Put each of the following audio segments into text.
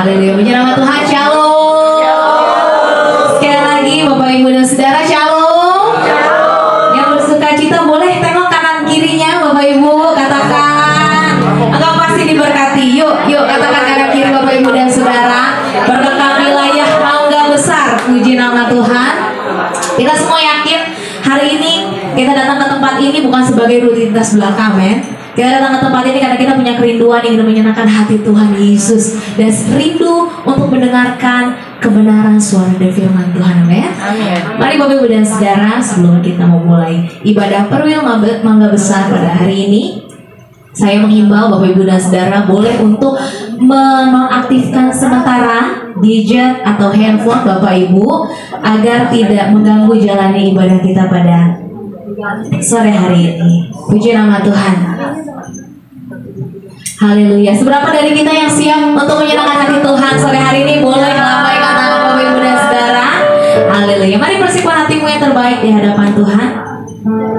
Haleluya, puji nama Tuhan. Shalom. Sekali lagi Bapak Ibu dan Saudara, shalom. Yang bersuka cita boleh tengok kanan kirinya Bapak Ibu, katakan engkau pasti diberkati. Yuk katakan kanan kiri Bapak Ibu dan Saudara. Berkah wilayah Mangga Besar, puji nama Tuhan. Kita semua yakin hari ini kita datang ke tempat ini bukan sebagai rutinitas belaka, men. Kita datang ke tempat ini karena kita punya kerinduan ingin menyenangkan hati Tuhan Yesus dan rindu untuk mendengarkan kebenaran suara dan firman Tuhan. Amin. Mari Bapak Ibu dan Saudara, sebelum kita memulai ibadah Perwil Mangga Besar pada hari ini, saya menghimbau Bapak Ibu dan Saudara boleh untuk menonaktifkan sementara gadget atau handphone Bapak Ibu agar tidak mengganggu jalannya ibadah kita pada sore hari ini. Puji nama Tuhan. Haleluya. Seberapa dari kita yang siap untuk menyenangkan hati Tuhan sore hari ini? Boleh lambaikan tangan Bapak Ibu dan Saudara. Haleluya. Mari persiapkan hatimu yang terbaik di hadapan Tuhan,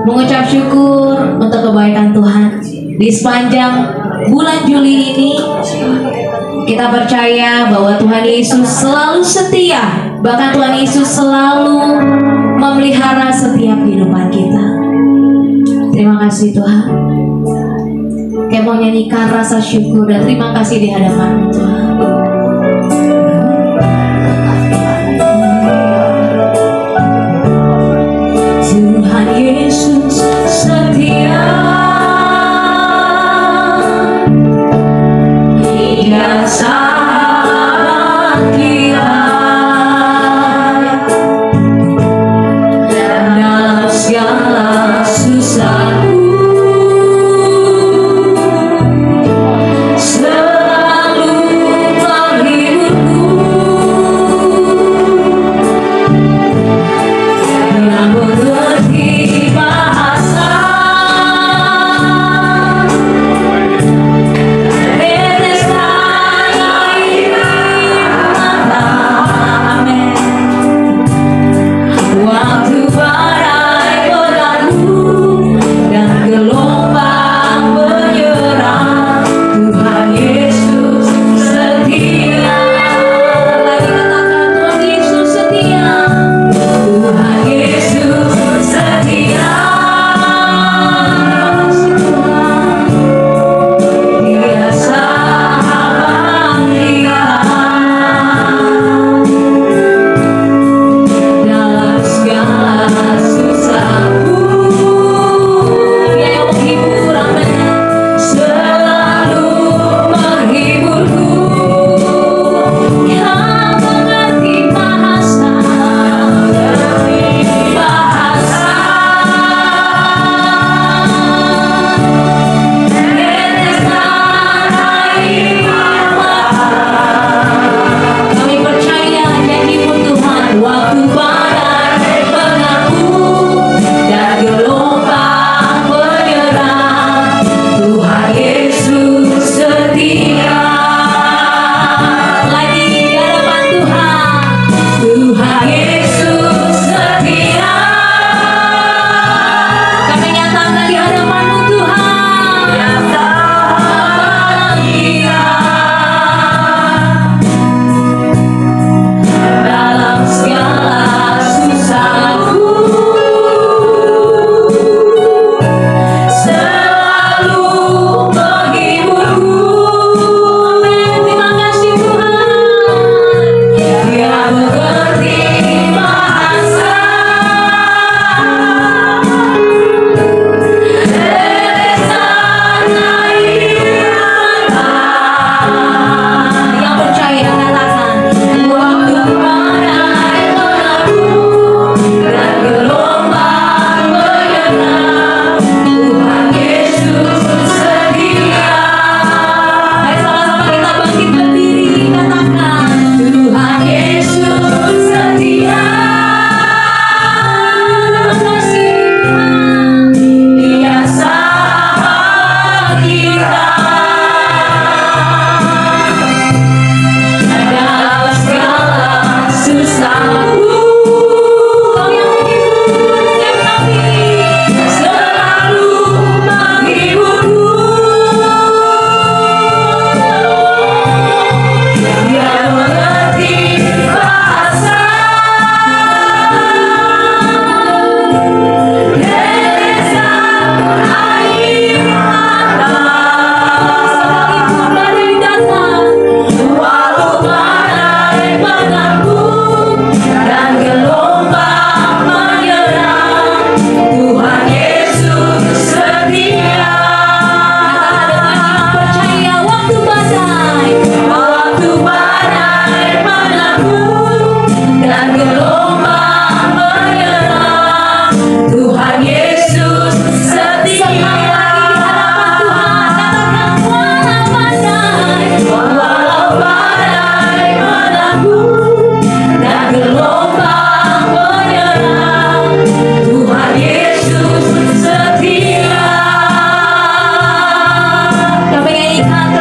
mengucap syukur untuk kebaikan Tuhan di sepanjang bulan Juli ini. Kita percaya bahwa Tuhan Yesus selalu setia. Bahkan Tuhan Yesus selalu memelihara setiap kehidupan kita. Terima kasih Tuhan. Kayak mau nyanyikan rasa syukur dan terima kasih di hadapan Tuhan. Tuhan Yesus setia. Dia sahabat kita. Dalam segala susahku selalu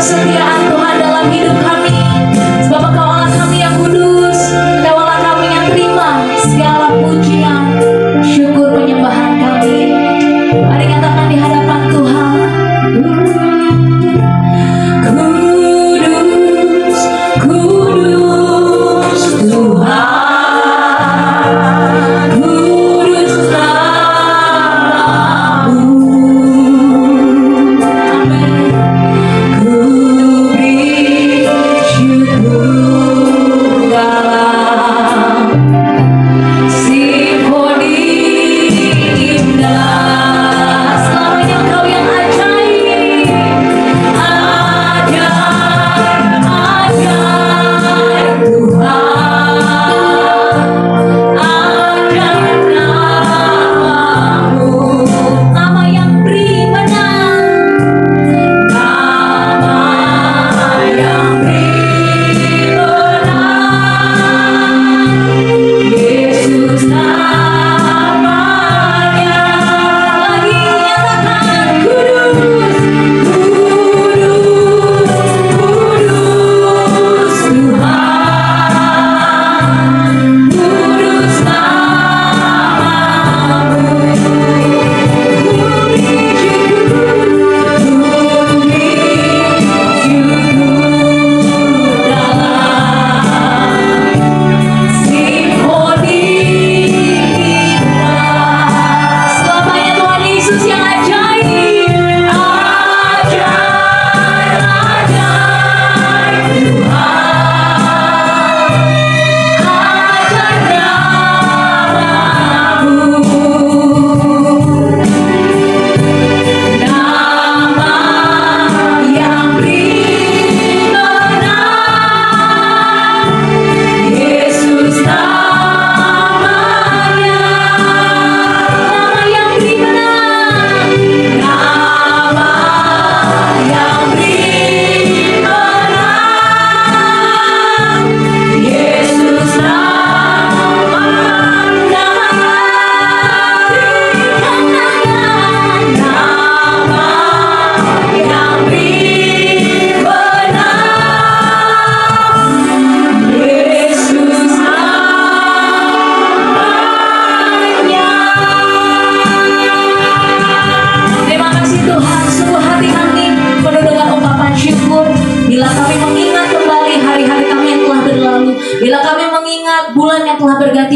kesetiaan Tuhan dalam hidup kami. Sebab Engkau Allah kami yang kudus, Engkau Allah kami yang terima segala pujian, syukur, penyembahan kami. Mari katakan di hadapan Tuhan. Kudus, kudus Tuhan.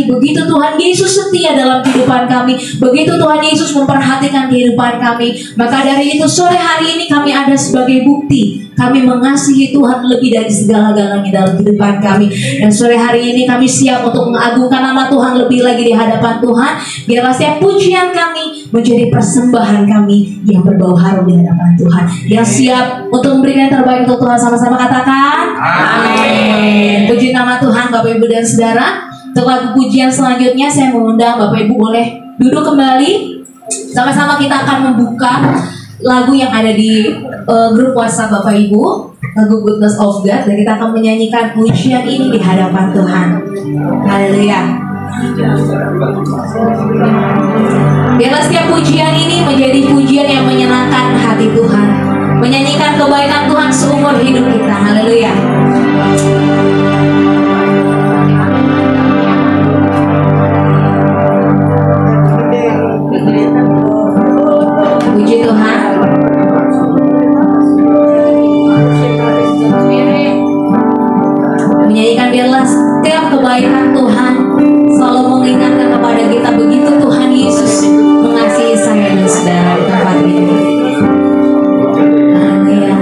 Begitu Tuhan Yesus setia dalam kehidupan kami, begitu Tuhan Yesus memperhatikan kehidupan kami, maka dari itu sore hari ini kami ada sebagai bukti kami mengasihi Tuhan lebih dari segala-galanya dalam kehidupan kami. Dan sore hari ini kami siap untuk mengagungkan nama Tuhan lebih lagi di hadapan Tuhan. Biarlah setiap pujian kami menjadi persembahan kami yang berbau harum di hadapan Tuhan. Yang siap untuk memberikan yang terbaik untuk Tuhan, sama-sama katakan amin. Puji nama Tuhan Bapak Ibu dan Saudara. Untuk lagu pujian selanjutnya saya mengundang Bapak Ibu boleh duduk kembali. Sama-sama kita akan membuka lagu yang ada di grup WhatsApp Bapak Ibu, lagu Goodness of God, dan kita akan menyanyikan pujian ini di hadapan Tuhan. Haleluya. Biarlah setiap pujian ini menjadi pujian yang menyenangkan hati Tuhan, menyanyikan kebaikan Tuhan seumur hidup kita. Haleluya. Puji Tuhan. Menyanyikan biarlah setiap kebaikan Tuhan selalu mengingatkan kepada kita begitu Tuhan Yesus mengasihi saya dan saudara di tempat ini. Haleluya.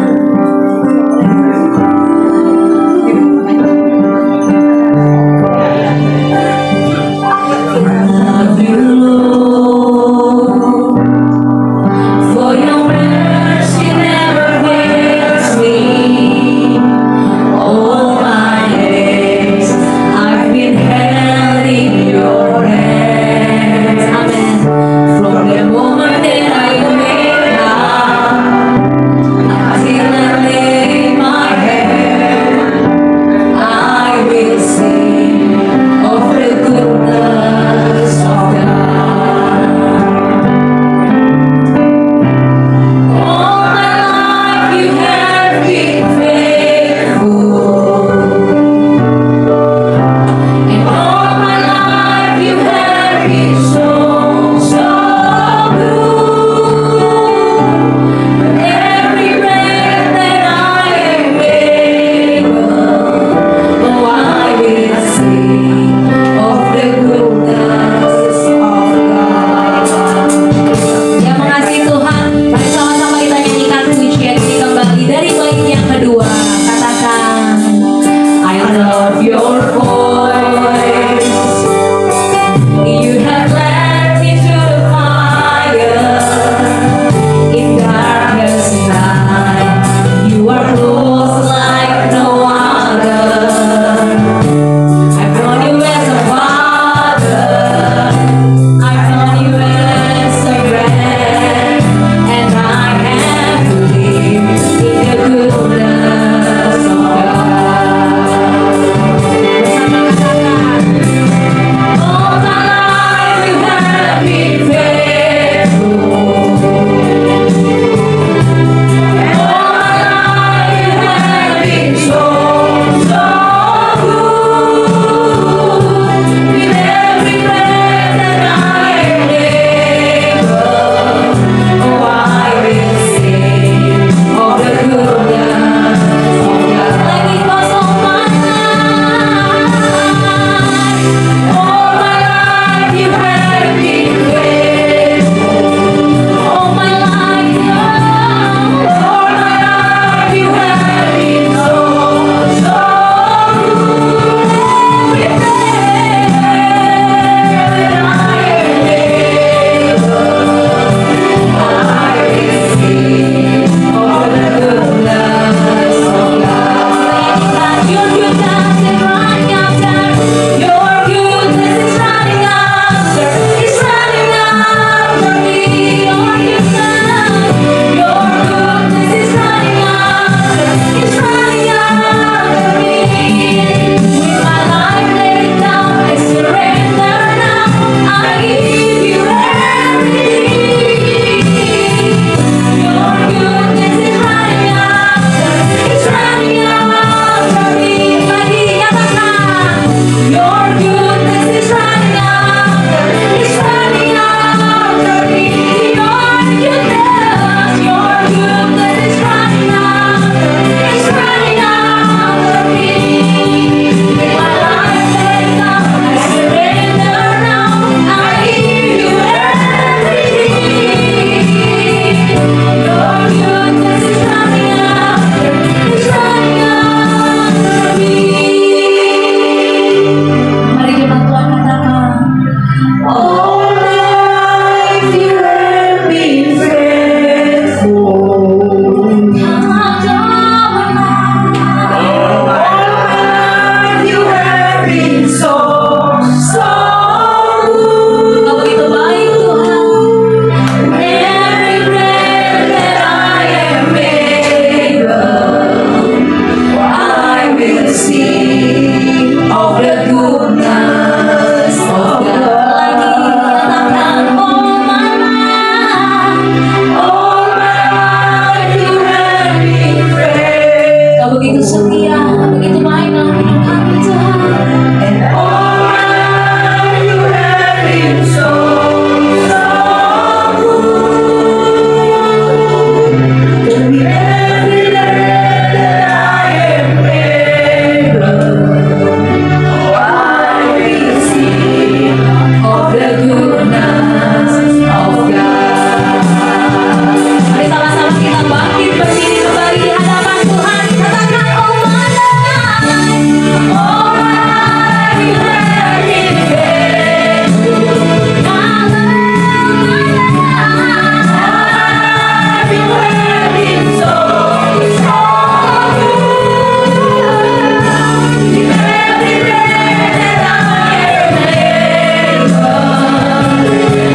Engkau begitu setia, begitu baik dalam hidup kami Tuhan. And all you have been so good. And every day that I am able, I will sing of the goodness of God. Mari sama-sama kita bangkit berdiri kembali di hadapan Tuhan. Katakan, oh my life, oh my life, you have been faithful. My life, you have been so good. In every day that I am able,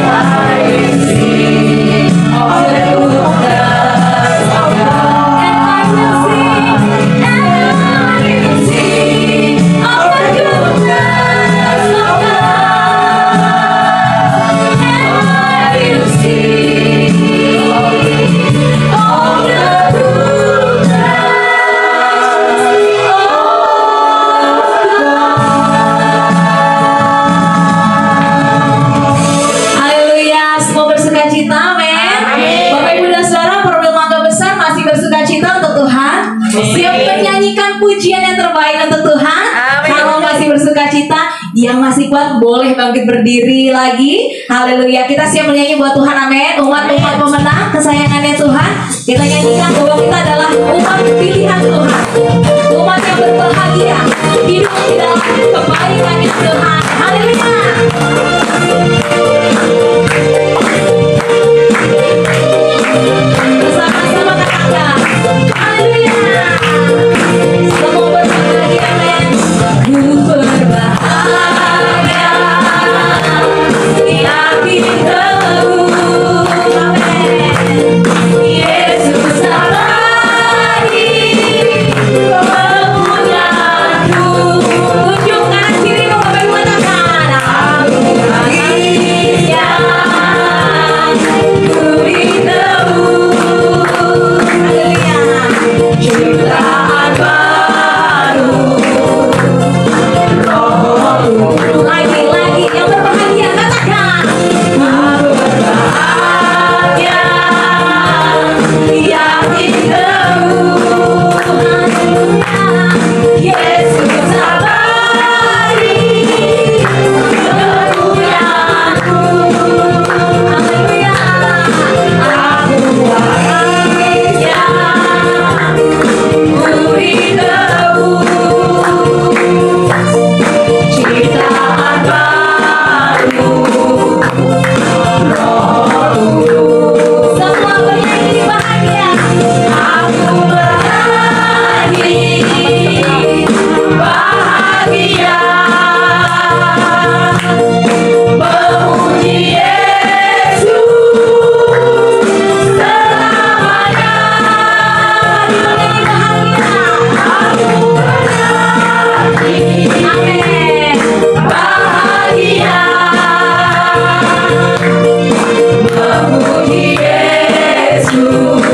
I will sing of the goodness of God. And I will sing of the goodness of God. And I will sing of the goodness Haleluya, semua bersukacita, amin. Bapak Ibu dan Saudara, Perwil Mangga Besar masih bersukacita untuk Tuhan. Siap menyanyikan pujian yang terbaik untuk Tuhan. Kalau masih bersukacita, yang masih kuat boleh bangkit berdiri lagi. Haleluya, kita siap menyanyi buat Tuhan, amin. Umat-umat pemenang kesayangannya Tuhan. Kita nyanyikan bahwa kita adalah umat pilihan Tuhan, umat yang berbahagia, hidup di dalam kebaikannya Tuhan. Haleluya. Bersama-sama katakan, haleluya. Semua berbahagia, amin. Ku berbahagia, yakin teguh, amin. Yesus abadi, kemunyaanku. Tunjuk kanan kirimu, Bapak Ibu, katakan, aku bahagia, ku ditemukan. Haleluya. Ciptaan baru, lagi yang berbahagia, katakan, aku berbahagia, yakin teguh, Yesus abadi, kemunyaanku. Haleluya. Aku bahagia, ku ditemukan. Ciptaan baru, semua bernyanyi bahagia. Aku bahagia, memuji Yesus selamanya. Bernyanyi bahagia. Aku amin. Bahagia, memuji Yesus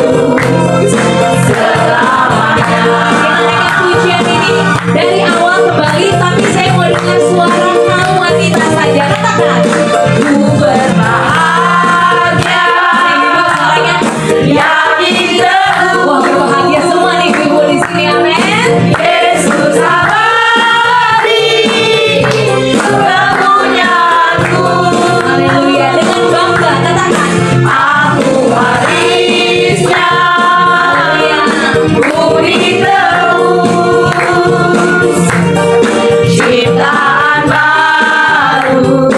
selamanya. Kita dengar pujian ini dari awal kembali, tapi saya mau dengar suara kaum wanita saja. Katakan, ku berbahagia. Ibu suaranya yakin teguh. Wah, berbahagia semua nih ibu di sini, amin. Yesus abadi, kemunyaanku. Haleluya. Dengan bangga katakan, aku warisnya, ku ditebus, ciptaan baru.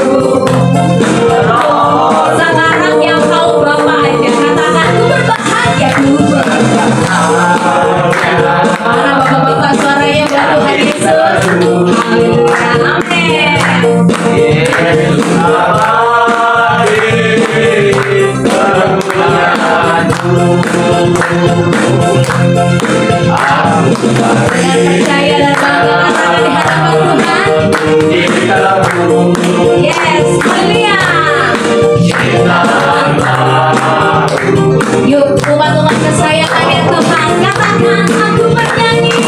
Sekarang yang kau bawa aja, katakan, ku berbahagia, ku berbahagia. Mana bapak-bapak suaranya buat Tuhan Yesus. Haleluya, amin. Dengan percaya dan bangga katakan di hadapan Tuhan. Yes, haleluya. Yuk umat-umat kesayangannya Tuhan, katakan, aku bernyanyi.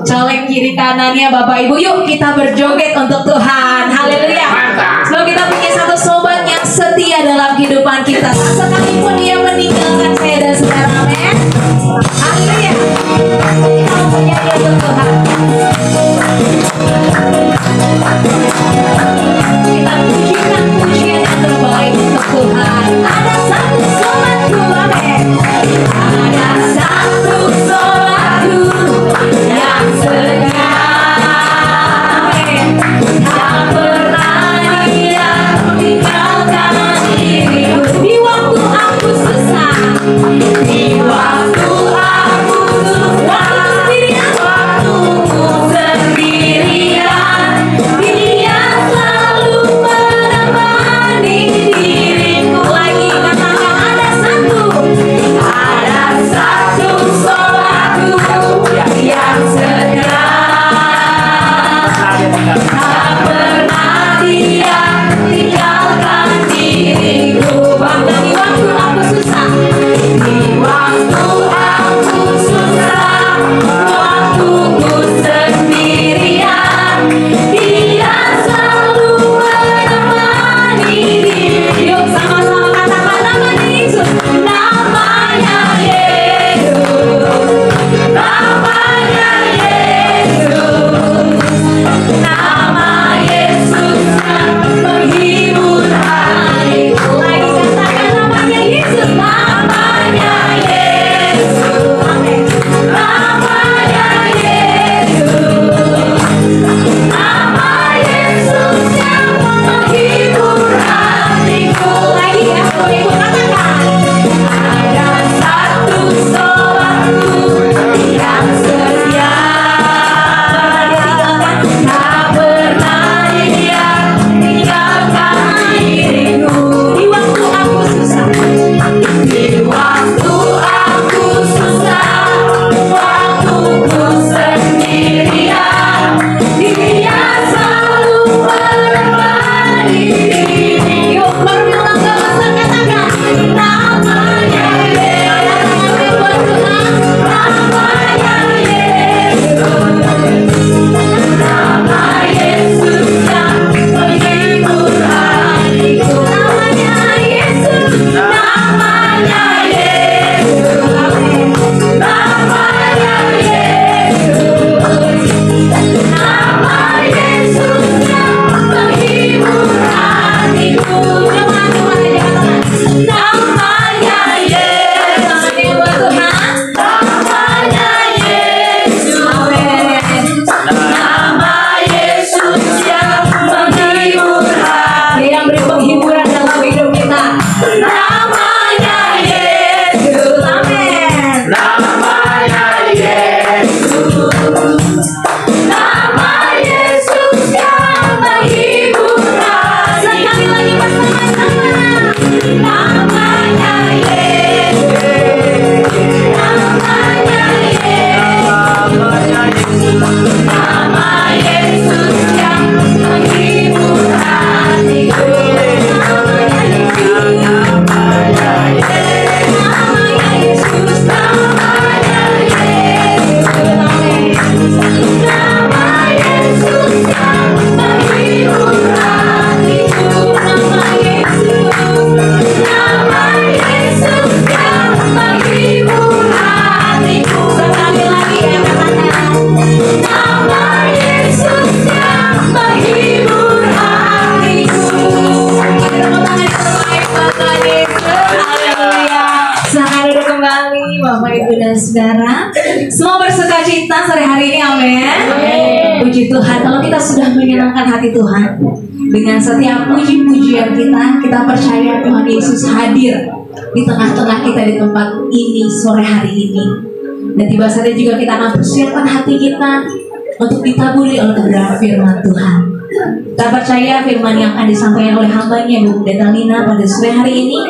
colek kiri kanannya Bapak Ibu. Yuk kita berjoget untuk Tuhan. Haleluya. Sebab kita punya satu sobat yang setia dalam kehidupan kita. Sekalipun dia meninggalkan saya dan saudara. Amin. Haleluya. Kita menyanyi untuk Tuhan. Kita pujikan pujian yang terbaik untuk Tuhan. Ada satu sobatku, amin. Ada satu sobatku yang setia, tak pernah dia tinggalkan diriku di waktu aku susah, di waktu aku susah, waktuku sendirian, dia selalu menemani diriku. Lagi katakan ada satu sobatku yang setia, tak pernah dia tinggalkan diriku. Bahkan di waktu aku susah, di waktu aku susah, waktuku sendirian, dia selalu menemani diriku. Yuk sama-sama katakan namanya Yesus, namanya Yesus, namanya Yesus, nama Yesus yang menghibur hatiku. Lagi katakan namanya Yesus, namanya Yesus, amin. Namanya Yesus, nama Yesus yang menghibur hatiku. Lagi ya, Ibu katakan ada satu sobatku yang setia, tak pernah dia tinggalkan diriku di waktu aku susah, di waktu aku susah, waktuku sendirian, dia selalu menemani diriku. Yuk berulang kali katakan namanya Yesus, namanya Yesus, nama Yesus yang menghibur hatiku. Namanya Yesus, namanya Yesus, amin. Namanya Yesus, nama Yesus yang menghibur hatiku. Jangan Tuhan aja katakan namanya Yesus. Amin buat Tuhan. Namanya Yesus, amin. Nama Yesus yang menghibur hati, yang beri penghiburan dalam hidup kita. Namanya Yesus, amin. Namanya Yesus, nama Yesus yang menghibur hati. Sekali lagi bersama-sama. Namanya Yesus, namanya Yesus, nama Yesus yang menghibur hatiku. Namanya Yesus, namanya Yesus, namanya Yesus, namanya Yesus, amin. Nama Yesus yang menghibur hatiku. Nama Yesus, nama Yesus yang menghibur hatiku. Sekali lagi ya katakan nama Yesus yang menghibur hatiku. Kita tepuk tangan yang terbaik Bapak Yesus. Haleluya. Silakan duduk kembali Bapak Ibu dan Saudara. Semua bersuka cita sore hari ini, amin. Puji Tuhan, kalau kita sudah menyenangkan hati Tuhan dengan setiap puji-pujian kita percaya Tuhan Yesus hadir di tengah-tengah kita di tempat ini sore hari ini. Dan tiba saatnya juga kita akan persiapkan hati kita untuk ditaburi oleh kebenaran firman Tuhan. Kita percaya firman yang akan disampaikan oleh hambanya Bu Pendeta Lina pada sore hari ini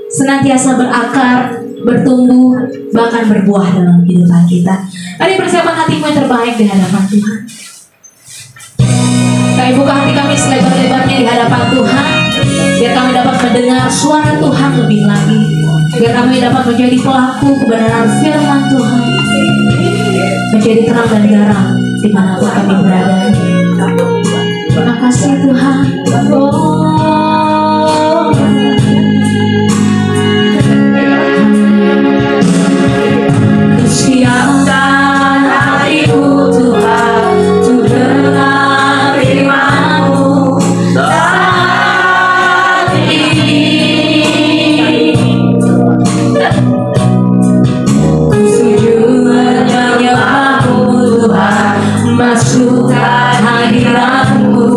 senantiasa berakar, bertumbuh, bahkan berbuah dalam kehidupan kita. Mari persiapkan hatimu yang terbaik di hadapan Tuhan. Kami buka hati kami selebar-lebarnya di hadapan Tuhan, biar kami dapat mendengar suara Tuhan lebih lagi, biar kami dapat menjadi pelaku kebenaran firman Tuhan. Dan menjadi terang dan garam dimanapun kami berada. Terima kasih Tuhan. Siapkan hatiku Tuhan untuk dengar firman-Mu saat ini. Sujud menyembah-Mu Tuhan, masukkan hadirat-Mu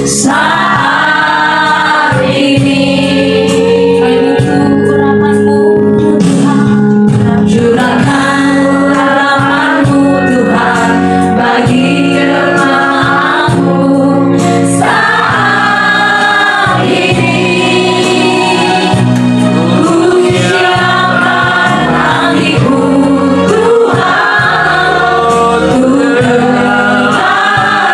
saat ini. Curahkan urapan-Mu Tuhan bagi jemaat-Mu saat ini. Ku siapkan hatiku Tuhan untuk dengar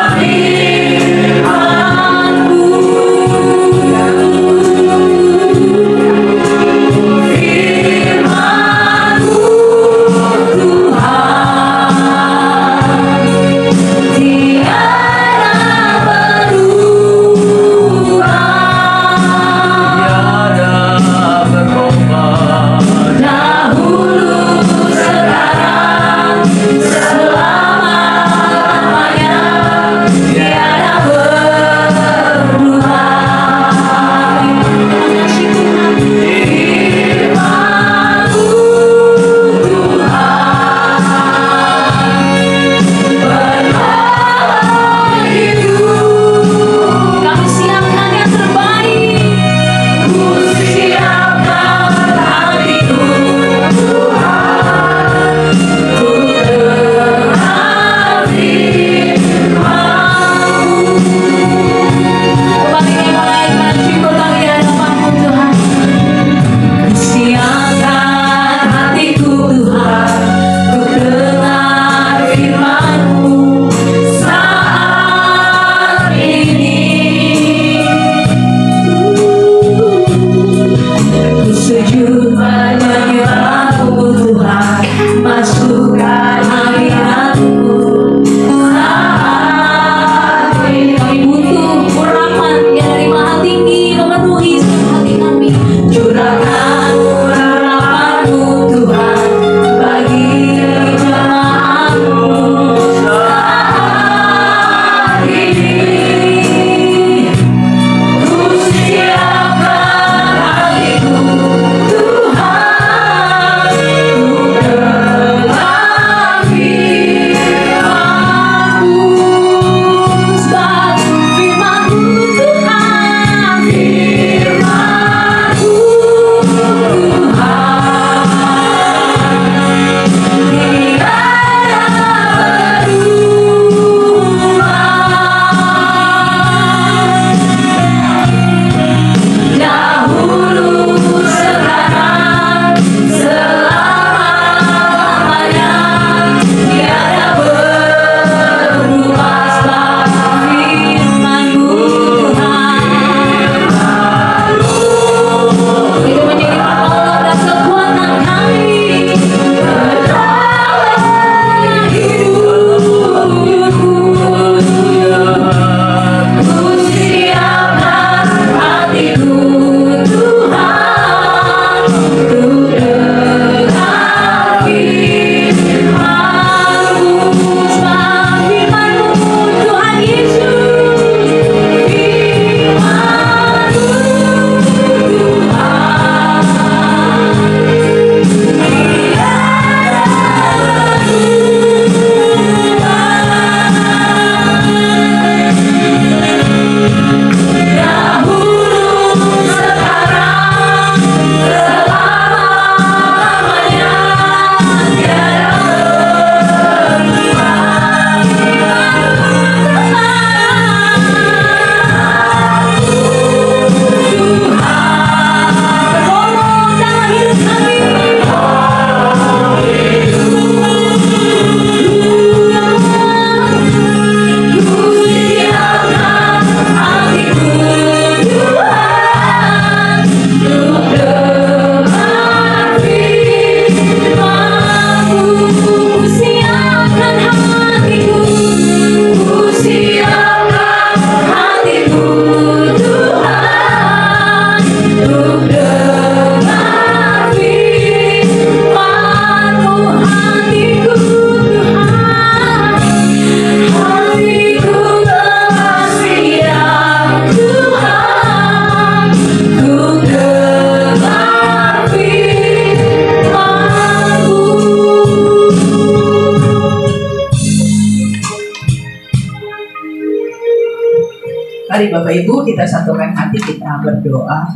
Mari Bapak Ibu kita satukan hati, kita berdoa.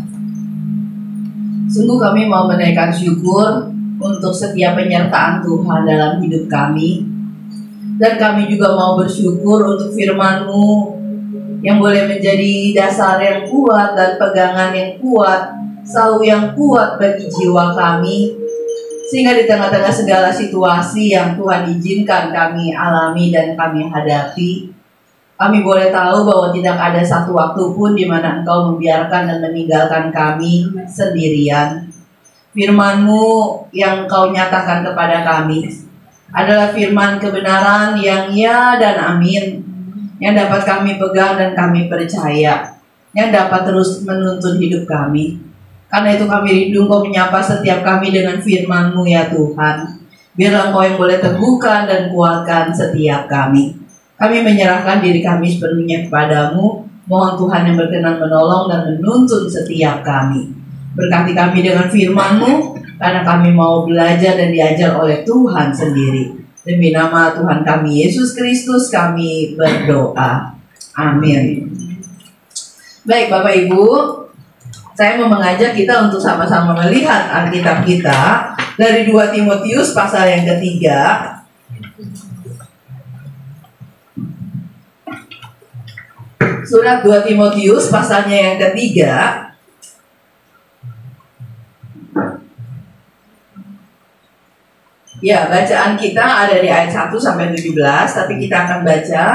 Sungguh kami mau menaikkan syukur untuk setiap penyertaan Tuhan dalam hidup kami. Dan kami juga mau bersyukur untuk firman-Mu yang boleh menjadi dasar yang kuat dan pegangan yang kuat, sauh yang kuat bagi jiwa kami. Sehingga di tengah-tengah segala situasi yang Tuhan izinkan kami alami dan kami hadapi, kami boleh tahu bahwa tidak ada satu waktu pun di mana Engkau membiarkan dan meninggalkan kami sendirian. Firman-Mu yang Engkau nyatakan kepada kami adalah firman kebenaran yang ya dan amin, yang dapat kami pegang dan kami percaya, yang dapat terus menuntun hidup kami. Karena itu kami rindu Engkau menyapa setiap kami dengan firman-Mu ya Tuhan. Biarlah Engkau yang boleh teguhkan dan kuatkan setiap kami. Kami menyerahkan diri kami sepenuhnya kepadamu. Mohon Tuhan yang berkenan menolong dan menuntun setiap kami. Berkati kami dengan firman-Mu, karena kami mau belajar dan diajar oleh Tuhan sendiri. Demi nama Tuhan kami Yesus Kristus kami berdoa. Amin. Baik Bapak Ibu, saya mau mengajak kita untuk sama-sama melihat Alkitab kita dari 2 Timotius pasal yang ketiga. Surat 2 Timotius pasalnya yang ketiga. Ya, bacaan kita ada di ayat 1 sampai 17, tapi kita akan baca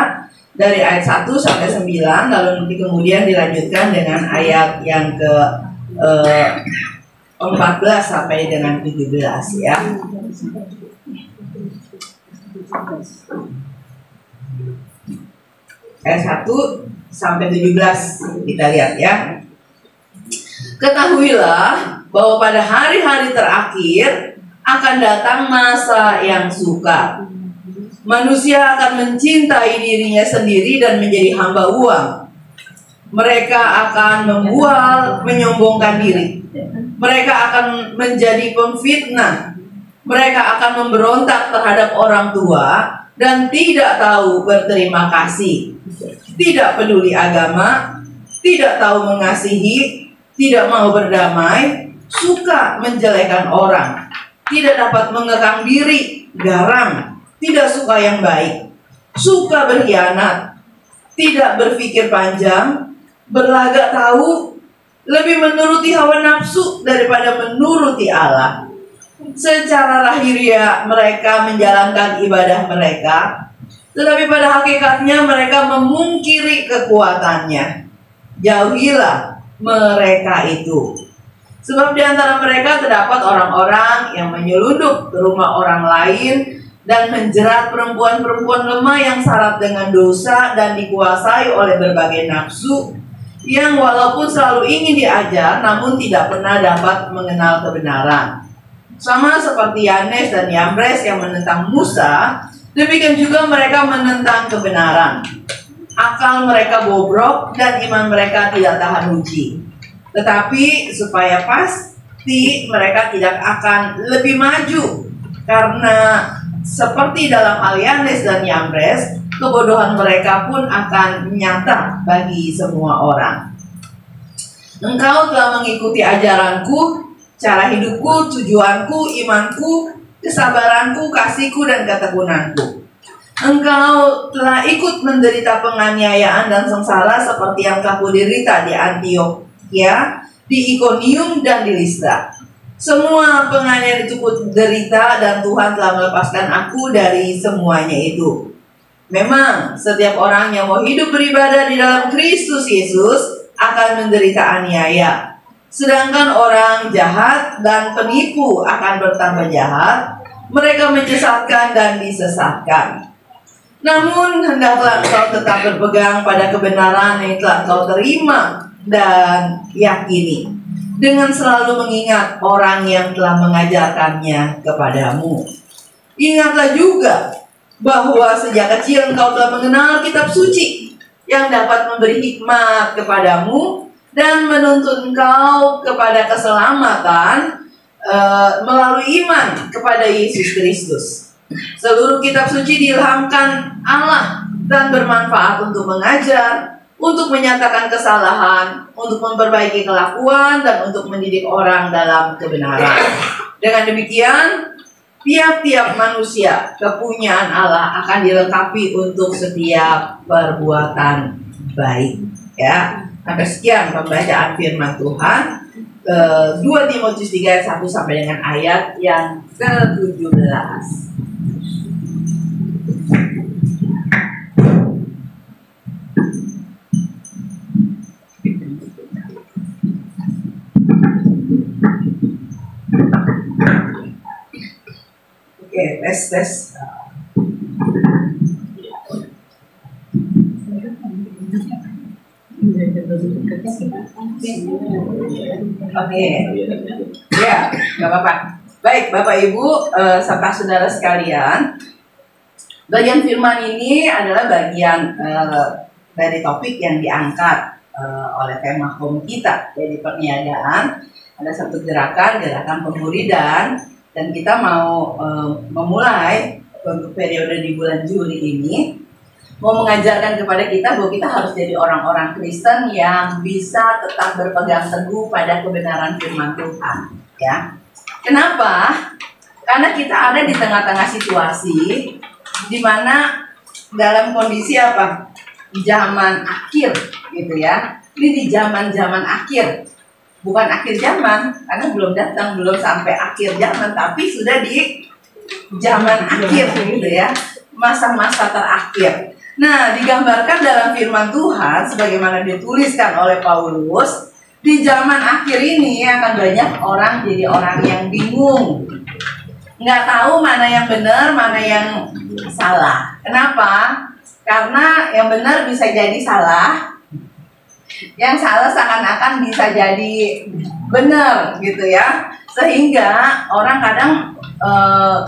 dari ayat 1 sampai 9, lalu nanti kemudian dilanjutkan dengan ayat yang ke 14 sampai dengan 17 ya. Ayat 1 sampai 17 kita lihat ya. Ketahuilah bahwa pada hari-hari terakhir akan datang masa yang sukar. Manusia akan mencintai dirinya sendiri dan menjadi hamba uang. Mereka akan membual, menyombongkan diri. Mereka akan menjadi pemfitnah. Mereka akan memberontak terhadap orang tua dan tidak tahu berterima kasih. Tidak peduli agama, tidak tahu mengasihi, tidak mau berdamai, suka menjelekan orang, tidak dapat mengekang diri, garang, tidak suka yang baik, suka berkhianat, tidak berpikir panjang, berlagak tahu, lebih menuruti hawa nafsu daripada menuruti Allah. Secara lahiriah mereka menjalankan ibadah mereka, tetapi pada hakikatnya mereka memungkiri kekuatannya. Jauhilah mereka itu. Sebab di antara mereka terdapat orang-orang yang menyelundup ke rumah orang lain dan menjerat perempuan-perempuan lemah yang syarat dengan dosa dan dikuasai oleh berbagai nafsu, yang walaupun selalu ingin diajar namun tidak pernah dapat mengenal kebenaran. Sama seperti Yanes dan Yambres yang menentang Musa, demikian juga mereka menentang kebenaran. Akal mereka bobrok dan iman mereka tidak tahan uji. Tetapi supaya pasti mereka tidak akan lebih maju, karena seperti dalam hal Yanes dan Yambres, kebodohan mereka pun akan nyata bagi semua orang. Engkau telah mengikuti ajaranku, cara hidupku, tujuanku, imanku, kesabaranku, kasihku, dan ketekunanku. Engkau telah ikut menderita penganiayaan dan sengsara seperti yang kamu derita di Antiokhia, di Ikonium, dan di Listra. Semua penganiayaan itu derita dan Tuhan telah melepaskan aku dari semuanya itu. Memang setiap orang yang mau hidup beribadah di dalam Kristus Yesus akan menderita aniaya. Sedangkan orang jahat dan penipu akan bertambah jahat. Mereka menyesatkan dan disesatkan. Namun hendaklah engkau tetap berpegang pada kebenaran yang telah engkau terima dan yakini, dengan selalu mengingat orang yang telah mengajarkannya kepadamu. Ingatlah juga bahwa sejak kecil engkau telah mengenal kitab suci yang dapat memberi hikmat kepadamu dan menuntun engkau kepada keselamatan melalui iman kepada Yesus Kristus. Seluruh kitab suci diilhamkan Allah dan bermanfaat untuk mengajar, untuk menyatakan kesalahan, untuk memperbaiki kelakuan, dan untuk mendidik orang dalam kebenaran. Dengan demikian, tiap-tiap manusia kepunyaan Allah akan dilengkapi untuk setiap perbuatan baik. Ya, sampai sekian pembacaan firman Tuhan. 2 Timotius 3 ayat 1 sampai dengan ayat yang ke-17. Oke, tes. Oke, ya, nggak apa-apa. Baik, Bapak Ibu serta saudara sekalian, bagian firman ini adalah bagian dari topik yang diangkat oleh tema home kita, jadi perniagaan. Ada satu gerakan pemuridan, dan kita mau memulai untuk periode di bulan Juli ini, mau mengajarkan kepada kita bahwa kita harus jadi orang-orang Kristen yang bisa tetap berpegang teguh pada kebenaran firman Tuhan. Ya, kenapa? Karena kita ada di tengah-tengah situasi di mana dalam kondisi apa? Zaman akhir, gitu ya. Ini di zaman-zaman akhir. Bukan akhir zaman, karena belum datang, belum sampai akhir zaman, tapi sudah di zaman akhir, gitu ya, masa-masa terakhir. Nah, digambarkan dalam firman Tuhan, sebagaimana dituliskan oleh Paulus, di zaman akhir ini akan banyak orang jadi orang yang bingung, nggak tahu mana yang benar, mana yang salah. Kenapa? Karena yang benar bisa jadi salah, yang salah seakan-akan bisa jadi benar, gitu ya. Sehingga orang kadang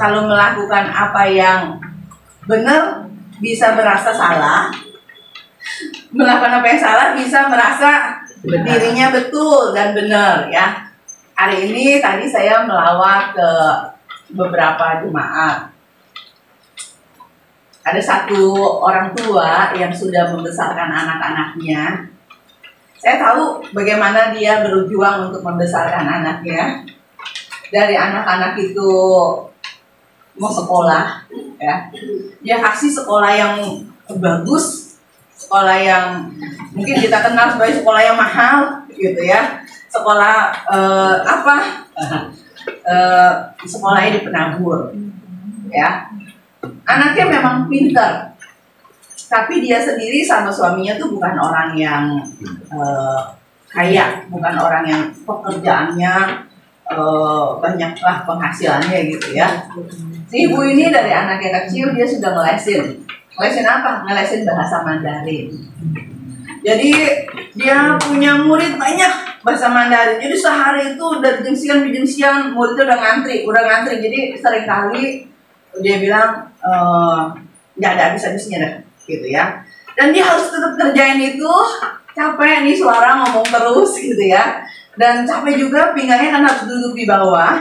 kalau melakukan apa yang benar bisa merasa salah, melakukan apa yang salah bisa merasa dirinya betul dan benar, ya. Hari ini tadi saya melawat ke beberapa jemaat. Ada satu orang tua yang sudah membesarkan anak-anaknya. Saya tahu bagaimana dia berjuang untuk membesarkan anaknya. Dari anak-anak itu mau sekolah, ya, dia kasih sekolah yang bagus, sekolah yang mungkin kita kenal sebagai sekolah yang mahal, gitu ya. Sekolah sekolahnya di Penabur, ya. Anaknya memang pintar, tapi dia sendiri sama suaminya tuh bukan orang yang kaya, bukan orang yang pekerjaannya banyaklah penghasilannya, gitu ya. Si ibu ini dari anaknya kecil dia sudah ngelesin apa? Ngelesin bahasa Mandarin. Jadi dia punya murid banyak bahasa Mandarin. Jadi sehari itu dari jengsian muridnya udah ngantri. Jadi seringkali dia bilang nggak ada habis-habisnya dah, gitu ya. Dan dia harus tetap kerjain itu, capek nih suara ngomong terus, gitu ya. Dan capek juga, pinggangnya kan harus duduk di bawah,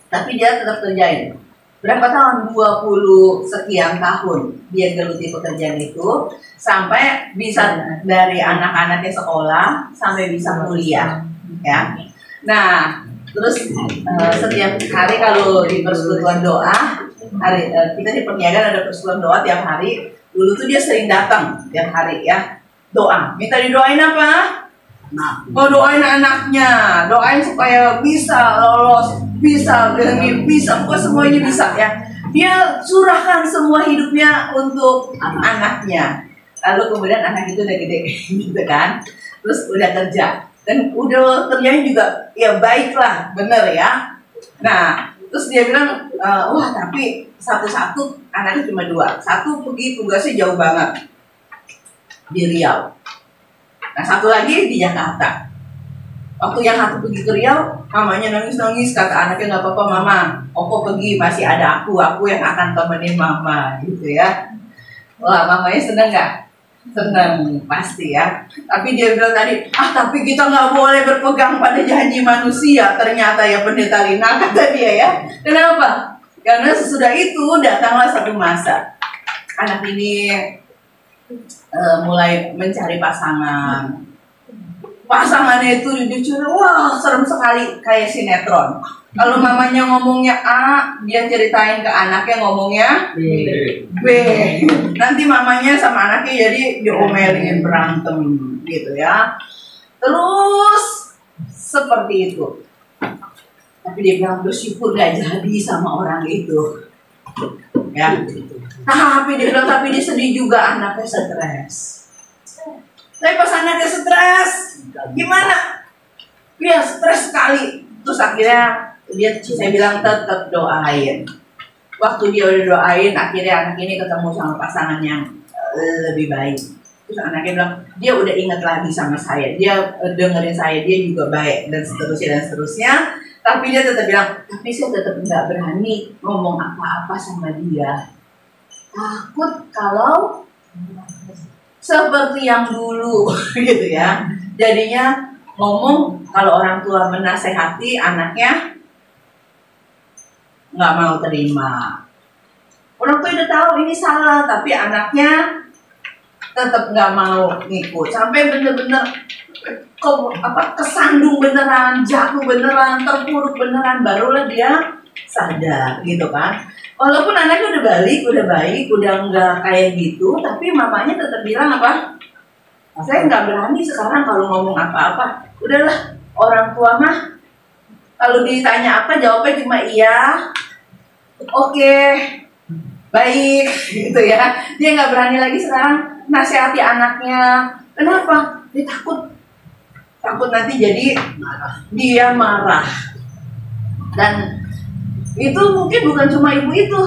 tapi dia tetap kerjain. Berapa tahun? 20 sekian tahun dia geluti pekerjaan itu, sampai bisa dari anak-anaknya sekolah sampai bisa kuliah, ya. Nah, terus setiap hari kalau di persekutuan doa, kita di perniagaan ada persekutuan doa tiap hari. Dulu tuh dia sering datang tiap hari, ya, doa. Minta didoain apa? Mau doain anaknya, doain supaya bisa lolos, bisa pokoknya semuanya bisa, ya. Dia curahkan semua hidupnya untuk anaknya. Lalu kemudian anak itu udah gede, gitu kan. Terus udah kerja, dan udah kerjanya juga ya baiklah, bener ya. Nah, terus dia bilang, wah tapi satu-satu anaknya cuma 2. Satu pergi tugasnya jauh banget di Riau. Nah, satu lagi di Jakarta. Waktu yang satu pergi ke Riau, mamanya nangis-nangis, kata anaknya, nggak apa-apa mama, Opo pergi, masih ada aku yang akan temenin mama, gitu ya. Wah, mamanya seneng nggak? Seneng, pasti ya. Tapi dia bilang tadi, tapi kita nggak boleh berpegang pada janji manusia. Ternyata ya Pendeta Lina, kata dia, ya. Kenapa? Karena sesudah itu datanglah satu masa. Anak ini mulai mencari pasangan. Pasangannya itu dicuri, wah serem sekali kayak sinetron. Kalau mamanya ngomongnya A, dia ceritain ke anaknya ngomongnya B. Nanti mamanya sama anaknya jadi diomelin, berantem gitu ya. Terus seperti itu. Tapi dia bilang bersyukur gak jadi sama orang itu. Ya. Tapi dia bilang tapi dia sedih juga, anaknya stres. Tapi pas anaknya stres, gimana? Dia stres sekali. Terus akhirnya saya bilang tetap doain. Waktu dia udah doain, akhirnya anak ini ketemu sama pasangan yang lebih baik. Terus anaknya bilang, dia udah ingat lagi sama saya, dia dengerin saya, dia juga baik dan seterusnya. Tapi dia tetap bilang, tapi saya tetap nggak berani ngomong apa-apa sama dia. Takut kalau seperti yang dulu, gitu ya. Jadinya ngomong kalau orang tua menasehati anaknya nggak mau terima. Orang tua udah tahu ini salah, tapi anaknya tetap nggak mau ngikut. Sampai bener-bener kesandung beneran, jatuh beneran, terpuruk beneran, barulah dia sadar, gitu kan. Walaupun anaknya udah baik, udah nggak kayak gitu, tapi mamanya tetap bilang apa? Saya nggak berani sekarang kalau ngomong apa-apa. Udahlah, orang tua mah kalau ditanya apa jawabnya cuma iya, oke, baik, gitu ya. Dia nggak berani lagi sekarang nasihati anaknya. Kenapa? Dia takut nanti jadi dia marah. Dan itu mungkin bukan cuma ibu itu,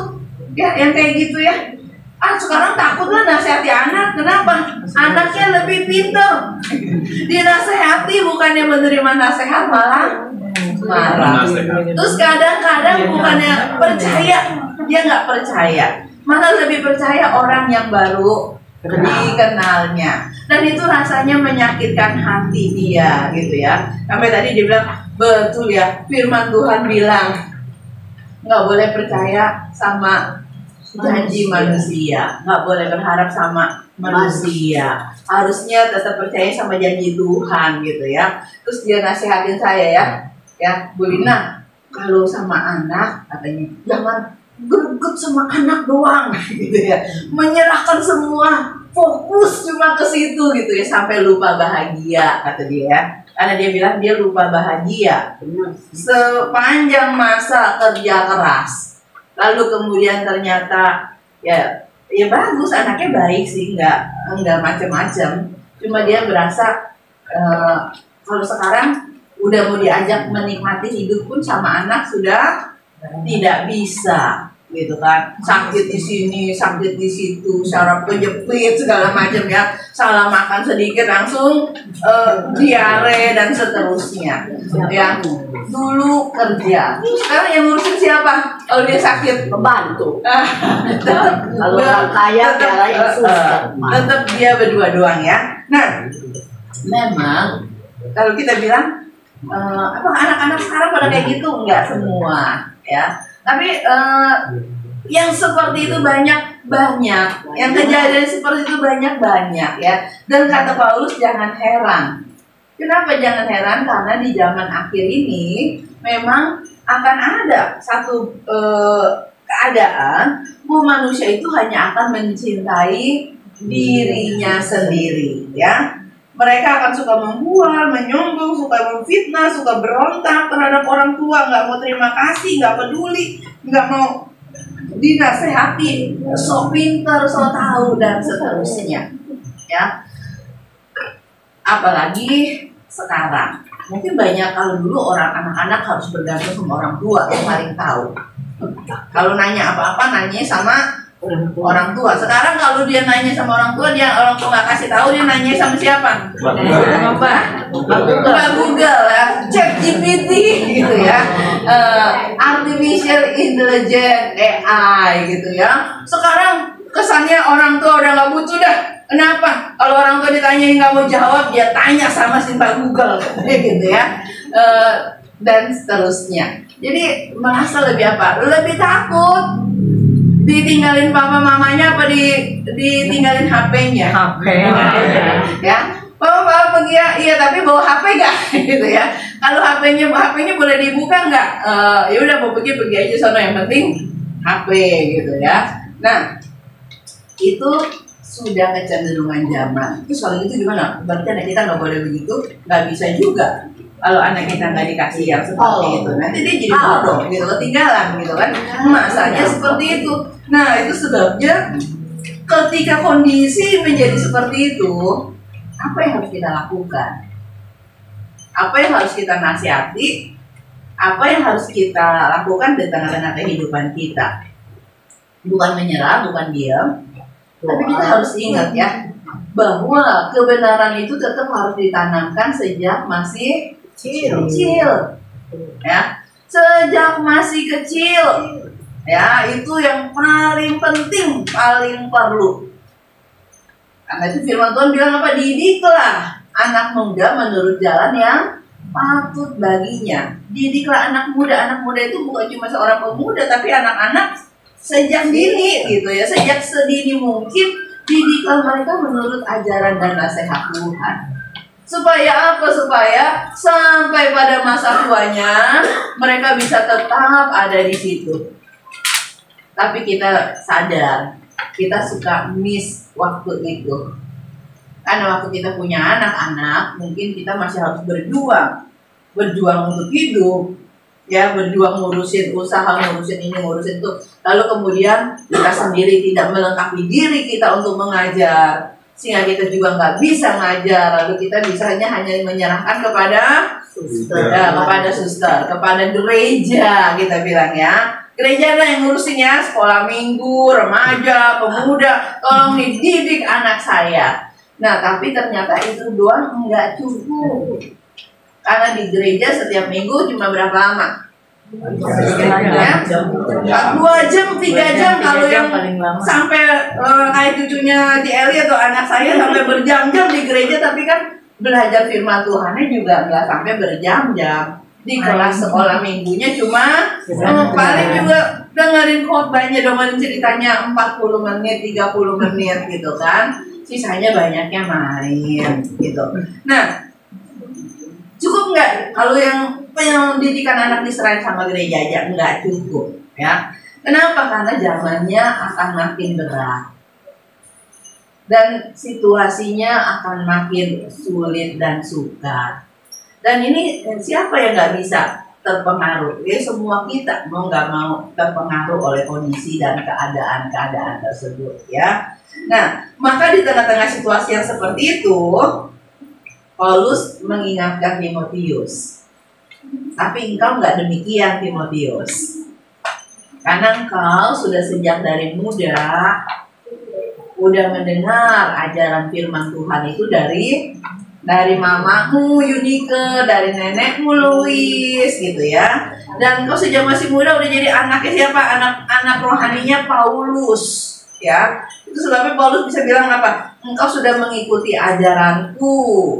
ya yang kayak gitu ya. Sekarang takutlah nasihati anak. Kenapa? Anaknya lebih pintar. Dinasehati bukannya menerima nasihat, malah marah. Terus kadang-kadang bukannya percaya, dia nggak percaya, malah lebih percaya orang yang baru dikenalnya. Dan itu rasanya menyakitkan hati dia, gitu ya. Sampai tadi dia bilang, betul ya, firman Tuhan bilang nggak boleh percaya sama janji manusia, nggak boleh berharap sama manusia, harusnya tetap percaya sama janji Tuhan, gitu ya. Terus dia nasihatin saya ya Bu Lina, kalau sama anak katanya jangan greget sama anak doang, gitu ya, menyerahkan semua, fokus cuma ke situ, gitu ya, sampai lupa bahagia, kata dia ya. Karena dia bilang dia lupa bahagia sepanjang masa kerja keras. Lalu kemudian ternyata ya bagus, anaknya baik sih, nggak macam-macam. Cuma dia berasa kalau sekarang udah mau diajak menikmati hidup pun sama anak sudah tidak bisa, gitu kan. Sakit di sini, sakit di situ, syaraf kejepit segala macam ya. Salah makan sedikit langsung diare dan seterusnya. Ya, dulu kerja, sekarang yang ngurusin siapa? Kalau dia sakit, pembantu. Kalau orang kaya tetap dia berdua doang ya. Nah, memang kalau kita bilang apa anak-anak sekarang pada kayak gitu, enggak semua ya. Tapi yang seperti itu banyak, yang kejadian seperti itu banyak ya. Dan kata Paulus jangan heran. Kenapa jangan heran? Karena di zaman akhir ini memang akan ada satu keadaan bahwa manusia itu hanya akan mencintai dirinya sendiri, ya. Mereka akan suka membual, menyombong, suka memfitnah, suka berontak terhadap orang tua, nggak mau terima kasih, nggak peduli, nggak mau dinasehati, so pintar, so tahu dan seterusnya, ya. Apalagi sekarang, mungkin banyak kalau dulu anak-anak harus bergantung sama orang tua yang paling tahu. Kalau nanya apa-apa, nanya sama orang tua. Sekarang kalau dia nanya sama orang tua nggak kasih tahu, dia nanya sama siapa? Mbak Google ya, ChatGPT gitu ya, Artificial Intelligence AI gitu ya. Sekarang kesannya orang tua udah nggak butuh dah. Kenapa? Kalau orang tua ditanyain nggak mau jawab, dia tanya sama si Mbak Google, gitu ya, dan seterusnya. Jadi merasa lebih apa? Lebih takut Ditinggalin papa mamanya apa ditinggalin HP-nya? HP. Ya, papa pergi ya, iya tapi bawa HP gak? Gitu ya. Kalau HP-nya boleh dibuka nggak? Ya udah mau pergi aja sono, yang penting HP gitu ya. Nah, itu sudah kecenderungan zaman. Terus kalau gitu gimana? Berarti anak kita nggak boleh begitu? Nggak bisa juga. Kalau anak kita nggak dikasih yang seperti itu, nanti dia jadi bodoh gitu, ketinggalan gitu kan. Masanya seperti itu. Nah, itu sebabnya ketika kondisi menjadi seperti itu, apa yang harus kita lakukan? Apa yang harus kita nasihati? Apa yang harus kita lakukan di tengah-tengah kehidupan kita? Bukan menyerah, bukan diam, tapi kita harus ingat ya, bahwa kebenaran itu tetap harus ditanamkan sejak masih kecil. Ya, sejak masih kecil. Ya, itu yang paling penting, paling perlu. Karena itu firman Tuhan bilang apa? Didiklah anak muda menurut jalan yang patut baginya. Didiklah anak muda. Anak muda itu bukan cuma seorang pemuda, tapi anak-anak sejak dini gitu ya. Sejak sedini mungkin didiklah mereka menurut ajaran dan nasihat Tuhan. Supaya apa? Supaya sampai pada masa tuanya mereka bisa tetap ada di situ. Tapi kita sadar, kita suka miss waktu itu. Karena waktu kita punya anak-anak, mungkin kita masih harus berjuang untuk hidup, ya, berjuang ngurusin usaha, ngurusin ini, ngurusin itu. Lalu kemudian kita sendiri tidak melengkapi diri kita untuk mengajar, sehingga kita juga nggak bisa ngajar. Lalu kita bisanya hanya menyerahkan kepada suster, kepada gereja, kita bilang ya. Gereja lah yang ngurusin ya, sekolah minggu, remaja, pemuda, tolong dididik anak saya. Nah, tapi ternyata itu doang enggak cukup. Karena di gereja setiap minggu cuma berapa lama? 2 jam, 3 jam. Kalau yang sampai kayak cucunya di Eli atau anak saya sampai berjam-jam di gereja, tapi kan belajar firman Tuhannya juga nggak sampai berjam-jam. Di kelas sekolah minggunya cuma paling juga dengerin khotbahnya, dengerin ceritanya 40 menit, 30 menit gitu kan. Sisanya banyaknya main gitu. Nah, cukup nggak kalau yang pendidikan anak diserahin sama gereja aja? Nggak cukup ya. Kenapa? Karena zamannya akan makin berat dan situasinya akan makin sulit dan sukar. Dan ini siapa yang nggak bisa terpengaruh? Ya semua kita mau nggak mau terpengaruh oleh kondisi dan keadaan tersebut ya. Nah, maka di tengah-tengah situasi yang seperti itu, Paulus mengingatkan Timotius. Tapi engkau nggak demikian, Timotius. Karena engkau sudah sejak dari muda udah mendengar ajaran firman Tuhan itu dari mamamu Yunike, dari nenekmu Louis gitu ya. Dan engkau sejak masih muda udah jadi anaknya siapa? Anak rohaninya Paulus ya. Itu sebabnya Paulus bisa bilang apa? Engkau sudah mengikuti ajaranku,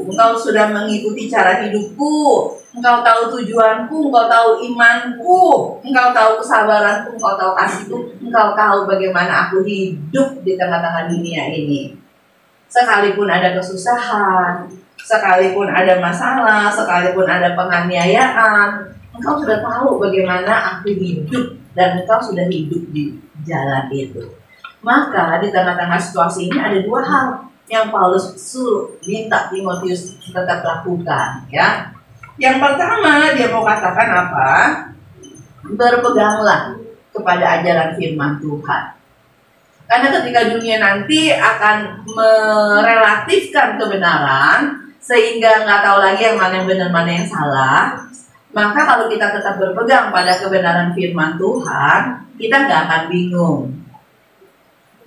engkau sudah mengikuti cara hidupku, engkau tahu tujuanku, engkau tahu imanku, engkau tahu kesabaranku, engkau tahu kasihku, engkau tahu bagaimana aku hidup di tengah-tengah dunia ini. Sekalipun ada kesusahan, sekalipun ada masalah, sekalipun ada penganiayaan, engkau sudah tahu bagaimana aku hidup dan engkau sudah hidup di jalan itu. Maka di tengah-tengah situasi ini ada 2 hal yang Paulus minta Timotius tetap lakukan ya. Yang pertama dia mau katakan apa? Berpeganglah kepada ajaran firman Tuhan. Karena ketika dunia nanti akan merelatifkan kebenaran sehingga nggak tahu lagi yang mana yang benar mana yang salah, maka kalau kita tetap berpegang pada kebenaran firman Tuhan, kita nggak akan bingung.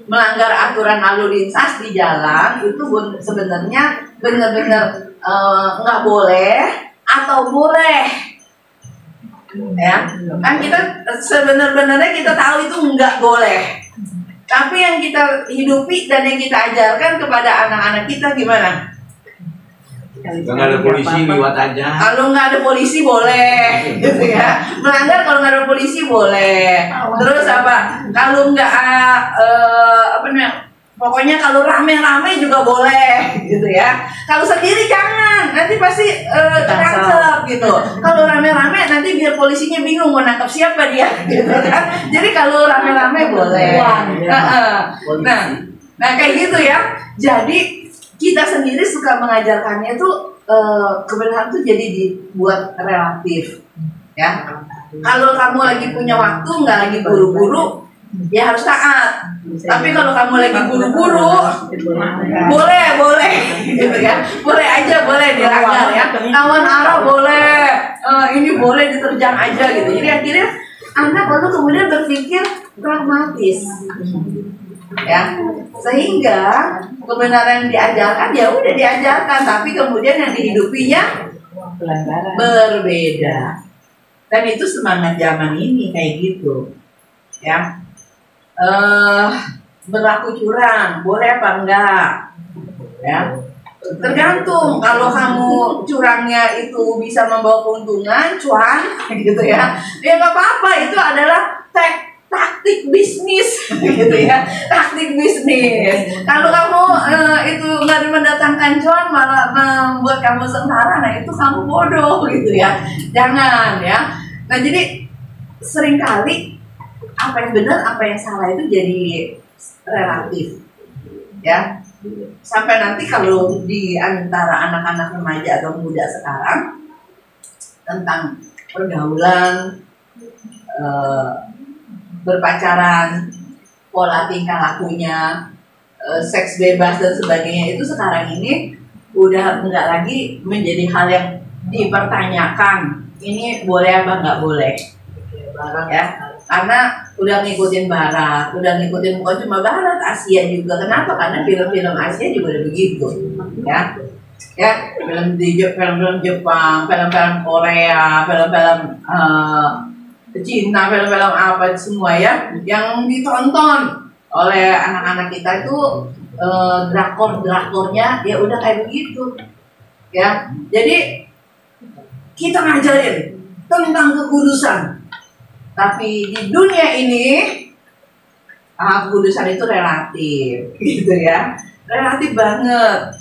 Melanggar aturan lalu lintas di jalan itu sebenarnya benar-benar nggak boleh atau boleh, ya kan kita sebenarnya kita tahu itu nggak boleh, tapi yang kita hidupi dan yang kita ajarkan kepada anak-anak kita gimana? Nggak ada polisi lewat aja. Kalau nggak ada polisi boleh, gitu ya. Melanggar kalau nggak ada polisi boleh. Terus apa? Kalau nggak apa namanya? Pokoknya kalau rame-rame juga boleh, gitu ya. Kalau sendiri jangan, nanti pasti ketangkep gitu. Kalau rame-rame nanti biar polisinya bingung mau nangkep siapa dia, gitu kan. Jadi kalau rame-rame boleh. Nah kayak gitu ya. Jadi kita sendiri suka mengajarkannya tuh kebenaran tuh jadi dibuat relatif, ya. Kalau kamu lagi punya waktu, nggak lagi buru-buru, ya harus taat. Tapi kalau kamu lagi buru-buru, boleh, gitu ya. Boleh aja, boleh dilanggar ya. Tawan arah boleh, ini boleh diterjang aja gitu. Jadi akhirnya anak lalu kemudian berpikir pragmatis, ya. Sehingga kebenaran yang diajarkan ya udah diajarkan, tapi kemudian yang dihidupinya berbeda. Dan itu semangat zaman ini kayak gitu, ya. Berlaku curang boleh apa enggak, ya tergantung. Kalau kamu curangnya itu bisa membawa keuntungan, cuan gitu ya, ya nggak apa-apa. Itu adalah taktik bisnis gitu ya, taktik bisnis. Kalau kamu itu nggak mendatangkan cuan malah membuat kamu sengsara, nah itu kamu bodoh gitu ya, jangan ya. Nah jadi seringkali apa yang benar, apa yang salah itu jadi relatif, ya. Sampai nanti kalau di antara anak-anak remaja atau muda sekarang tentang pergaulan, berpacaran, pola tingkah lakunya, seks bebas dan sebagainya, itu sekarang ini udah enggak lagi menjadi hal yang dipertanyakan. Ini boleh apa nggak boleh, ya. Karena udah ngikutin barat, udah ngikutin bukan cuma barat, Asia juga. Kenapa? Karena film-film Asia juga udah begitu, ya. Ya, film-film Jepang, film-film Korea, film-film Cina, film-film apa semua ya, yang ditonton oleh anak-anak kita itu drakor-drakornya ya udah kayak begitu, ya. Jadi kita ngajarin tentang kekudusan. Tapi di dunia ini kekudusan itu relatif, gitu ya, relatif banget.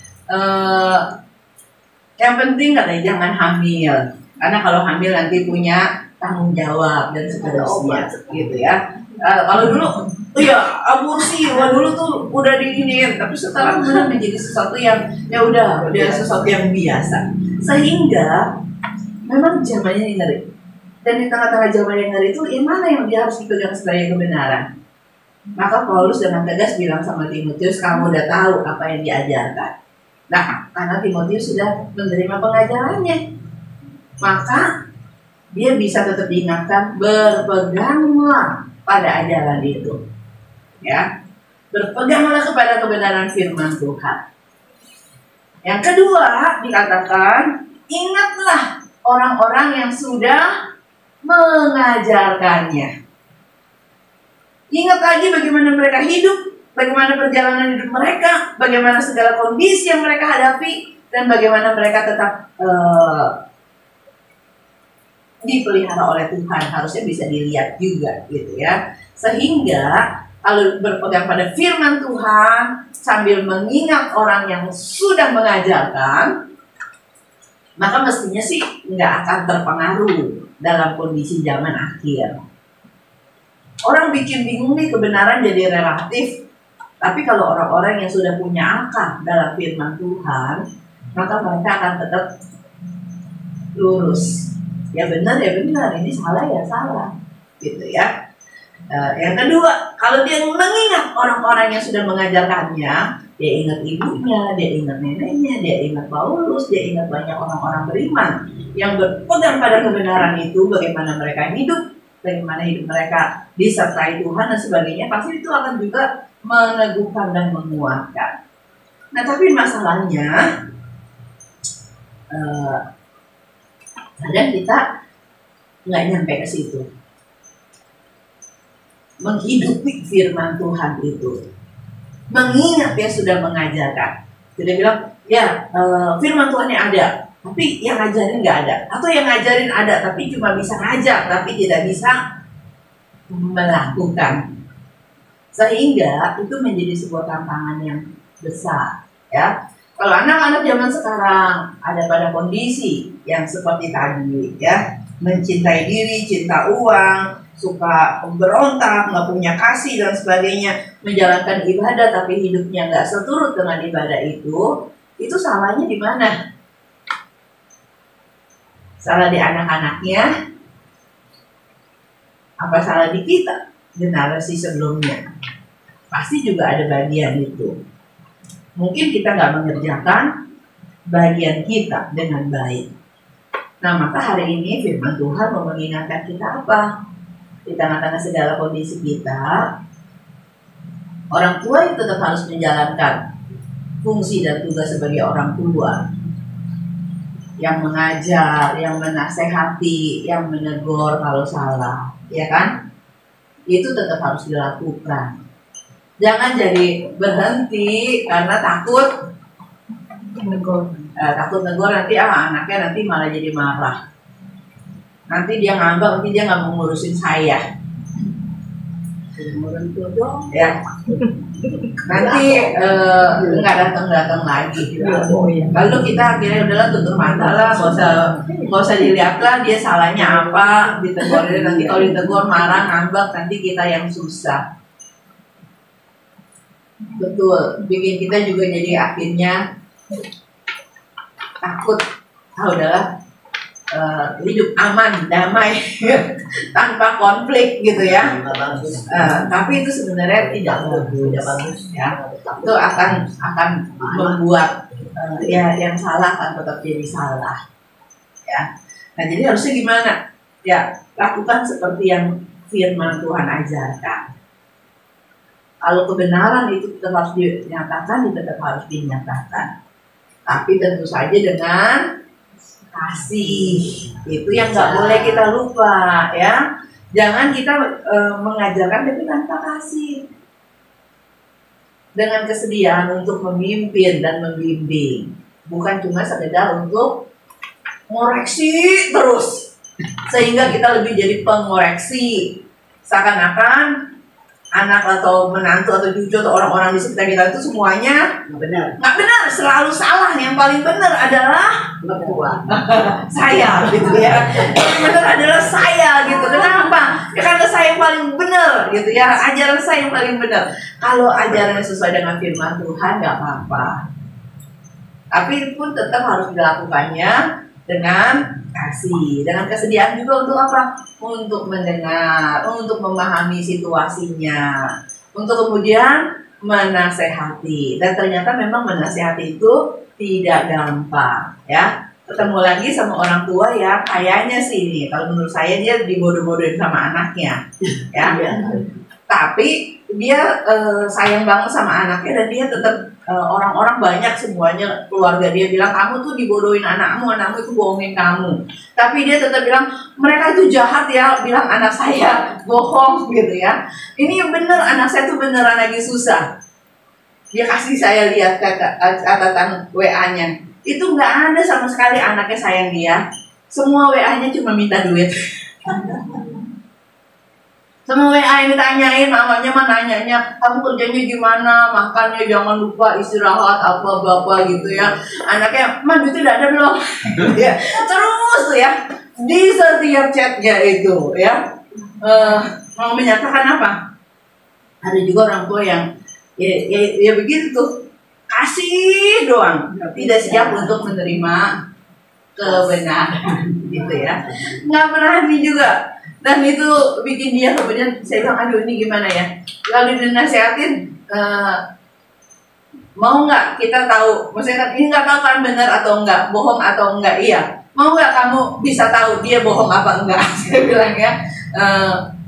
Yang penting katanya jangan hamil, karena kalau hamil nanti punya tanggung jawab dan seterusnya, gitu ya. Kalau dulu, ya aborsi, dulu tuh udah diinin, tapi sekarang benar menjadi sesuatu yang ya udah sesuatu yang biasa, sehingga memang zamannya ngeri. Dan di tengah-tengah zaman yang ngeri itu, yang mana yang dia harus dipegang sebagai kebenaran? Maka Paulus dengan tegas bilang sama Timotius, kamu udah tahu apa yang diajarkan. Nah, karena Timotius sudah menerima pengajarannya, maka dia bisa tetap diingatkan, berpeganglah pada ajaran itu, ya. Berpeganglah kepada kebenaran firman Tuhan. Yang kedua dikatakan, ingatlah orang-orang yang sudah mengajarkannya. Ingat lagi bagaimana mereka hidup, bagaimana perjalanan hidup mereka, bagaimana segala kondisi yang mereka hadapi, dan bagaimana mereka tetap dipelihara oleh Tuhan. Harusnya bisa dilihat juga, gitu ya. Sehingga kalau berpegang pada firman Tuhan sambil mengingat orang yang sudah mengajarkan, maka mestinya sih nggak akan terpengaruh dalam kondisi zaman akhir. Orang bikin bingung nih, kebenaran jadi relatif. Tapi kalau orang-orang yang sudah punya akal dalam firman Tuhan, maka mereka akan tetap lurus. Ya benar, ini salah ya salah, gitu ya. Yang kedua, kalau dia mengingat orang-orang yang sudah mengajarkannya, dia ingat ibunya, dia ingat neneknya, dia ingat Paulus, dia ingat banyak orang-orang beriman yang berpegang pada kebenaran itu, bagaimana mereka hidup, bagaimana hidup mereka disertai Tuhan dan sebagainya, pasti itu akan juga meneguhkan dan menguatkan. Nah, tapi masalahnya kadang kita nggak nyampe ke situ. Menghidupi firman Tuhan itu, mengingat dia sudah mengajarkan. Jadi dia bilang, ya firman Tuhan yang ada, tapi yang ngajarin nggak ada. Atau yang ngajarin ada, tapi cuma bisa ngajak, tapi tidak bisa melakukan. Sehingga itu menjadi sebuah tantangan yang besar. Ya, kalau anak-anak zaman sekarang ada pada kondisi yang seperti tadi, ya, mencintai diri, cinta uang, suka berontak, nggak punya kasih dan sebagainya, menjalankan ibadah tapi hidupnya nggak seturut dengan ibadah itu salahnya di mana? Salah di anak-anaknya? Apa salah di kita? Generasi sebelumnya pasti juga ada bagian itu. Mungkin kita nggak mengerjakan bagian kita dengan baik. Nah, maka hari ini firman Tuhan mau mengingatkan kita apa? Di tengah-tengah segala kondisi kita, orang tua itu tetap harus menjalankan fungsi dan tugas sebagai orang tua, yang mengajar, yang menasehati, yang menegur kalau salah, ya kan? Itu tetap harus dilakukan. Jangan jadi berhenti karena takut negur. Takut negur nanti anaknya nanti malah jadi marah. Nanti dia ngambek, nanti dia nggak mau ngurusin saya. Ya. Nanti nggak datang lagi. Lalu kita akhirnya udahlah tutup mata lah, nggak usah dilihat lah dia salahnya apa, ditegur. Nanti kalau ditegur marah ngambek, nanti kita yang susah. Betul, bikin kita juga jadi akhirnya takut. Udahlah. Hidup aman, damai, tanpa konflik gitu ya. Tapi itu sebenarnya tidak bagus ya. Itu akan membuat yang salah akan tetap jadi salah ya. Nah, jadi harusnya gimana? Ya, lakukan seperti yang firman Tuhan ajarkan. Kalau kebenaran itu tetap harus dinyatakan, tetap harus dinyatakan. Tapi tentu saja dengan kasih, itu yang nggak boleh kita lupa ya. Jangan kita mengajarkan tapi tanpa kasih, dengan kesediaan untuk memimpin dan membimbing, bukan cuma sekedar untuk ngoreksi terus sehingga kita lebih jadi pengoreksi, seakan-akan anak atau menantu atau cucu atau orang-orang di sekitar kita itu semuanya nggak benar, selalu salah. Yang paling benar adalah saya gitu ya. Yang benar adalah saya gitu. Kenapa? Ya karena saya yang paling benar gitu ya. Ajaran saya yang paling benar. Kalau ajarannya sesuai dengan firman Tuhan nggak apa-apa. Tapi pun tetap harus dilakukannya dengan kasih, dengan kesediaan juga untuk apa? Untuk mendengar, untuk memahami situasinya, untuk kemudian menasehati. Dan ternyata memang menasehati itu tidak gampang ya. Ketemu lagi sama orang tua ya, kayaknya sih ini kalau menurut saya dia dibodoh-bodohin sama anaknya ya. Tapi dia sayang banget sama anaknya dan dia tetap orang-orang banyak semuanya keluarga dia bilang kamu tuh dibodohin anakmu itu bohongin kamu. Tapi dia tetap bilang mereka itu jahat ya, bilang anak saya bohong gitu ya. Ini bener, anak saya tuh beneran lagi susah. Dia kasih saya lihat catatan WA-nya. Itu nggak ada sama sekali anaknya sayang dia. Semua WA-nya cuma minta duit. Semua WA yang ditanyain, mamanya mah nanyanya, kamu kerjanya gimana, makannya jangan lupa istirahat apa gitu ya. Anaknya, man duitnya udah ada belum? Ya, terus tuh ya, di setiap chatnya itu ya, mau menyatakan apa? Ada juga orang tua yang ya begitu tuh, kasih doang, tidak siap untuk menerima kebenaran gitu ya. Nggak berani juga. Dan itu bikin dia kemudian saya bilang aduh ini gimana ya. Lalu dinasehatin mau nggak kita tahu, maksudnya ini nggak tahu kan benar atau enggak, bohong atau enggak. Iya, mau nggak kamu bisa tahu dia bohong apa enggak? Saya bilang ya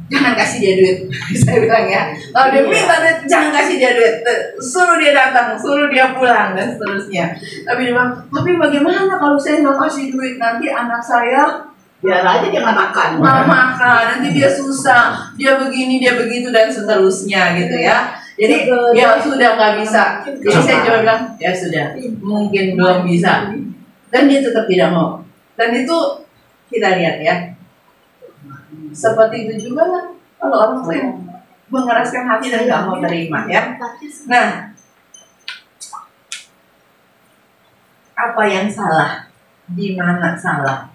jangan kasih dia duit. Saya bilang ya kalau dia minta duit jangan kasih dia duit, suruh dia datang, suruh dia pulang dan seterusnya. Tapi dia bilang tapi bagaimana kalau saya nggak kasih duit, nanti anak saya biar aja dia nggak makan, nanti dia susah, dia begini, dia begitu dan seterusnya gitu ya. Jadi ya sudah nggak bisa. Jadi saya cuma bilang ya sudah, mungkin belum bisa. Dan dia tetap tidak mau. Dan itu kita lihat ya. Seperti itu juga lah kalau orang tua yang mengeraskan hati dan nggak mau terima ya. Nah, apa yang salah? Di mana salah?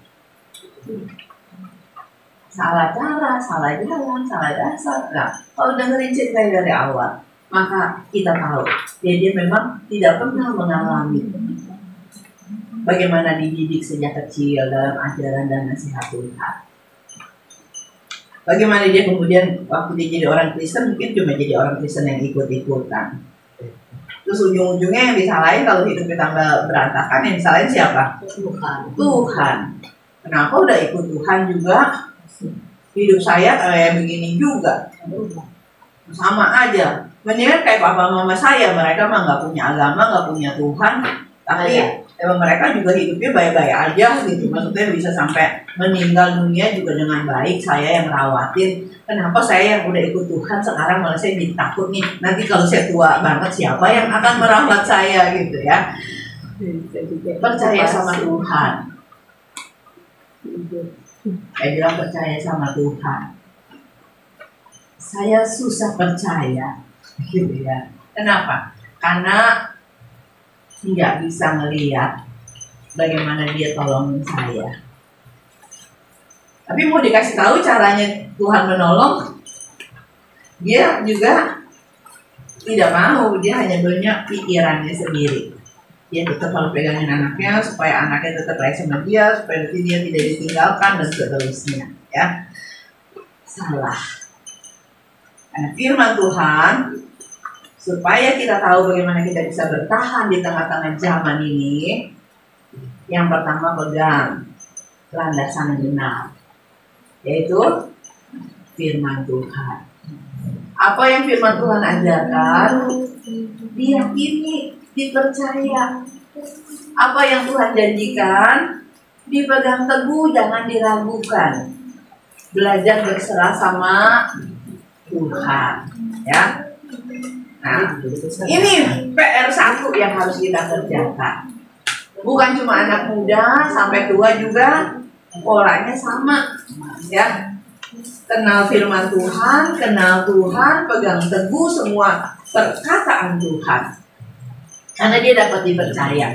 Salah cara, salah jalan, salah dasar. Nah, kalau dengerin cerita dari awal, maka kita tahu dia memang tidak pernah mengalami bagaimana dididik sejak kecil dalam ajaran dan nasihat Tuhan. Bagaimana dia kemudian waktu dia jadi orang Kristen mungkin cuma jadi orang Kristen yang ikut-ikutan. Terus ujung-ujungnya yang disalahin kalau hidupnya tambah berantakan, yang disalahin siapa? Tuhan. Kenapa udah ikut Tuhan juga hidup saya kayak begini juga? Sama aja. Mendingan kayak papa mama saya, mereka mah nggak punya agama, nggak punya Tuhan, tapi emang mereka juga hidupnya baik-baik aja gitu. Maksudnya bisa sampai meninggal dunia juga dengan baik. Saya yang rawatin. Kenapa saya yang udah ikut Tuhan sekarang malah saya jadi takut nih. Nanti kalau saya tua banget siapa yang akan merawat saya gitu ya. Percaya sama Tuhan. Saya bilang percaya sama Tuhan. Saya susah percaya gitu ya. Kenapa? Karena nggak bisa melihat bagaimana dia tolongin saya. Tapi mau dikasih tahu caranya Tuhan menolong, dia juga tidak mau. Dia hanya punya pikirannya sendiri. Dia tetap harus pegangin anaknya supaya anaknya tetap baik sama dia, supaya nanti dia tidak ditinggalkan dan seterusnya. Ya, salah. Karena firman Tuhan supaya kita tahu bagaimana kita bisa bertahan di tengah-tengah zaman ini. Yang pertama, pegang landasan yang benar, yaitu firman Tuhan. Apa yang firman Tuhan ajarkan, diyakini, dipercaya. Apa yang Tuhan janjikan, dipegang teguh, jangan diragukan. Belajar berserah sama Tuhan, ya. Nah, ini PR 1 yang harus kita kerjakan. Bukan cuma anak muda, sampai tua juga polanya sama, ya. Kenal firman Tuhan, kenal Tuhan, pegang teguh semua perkataan Tuhan. Karena dia dapat dipercaya.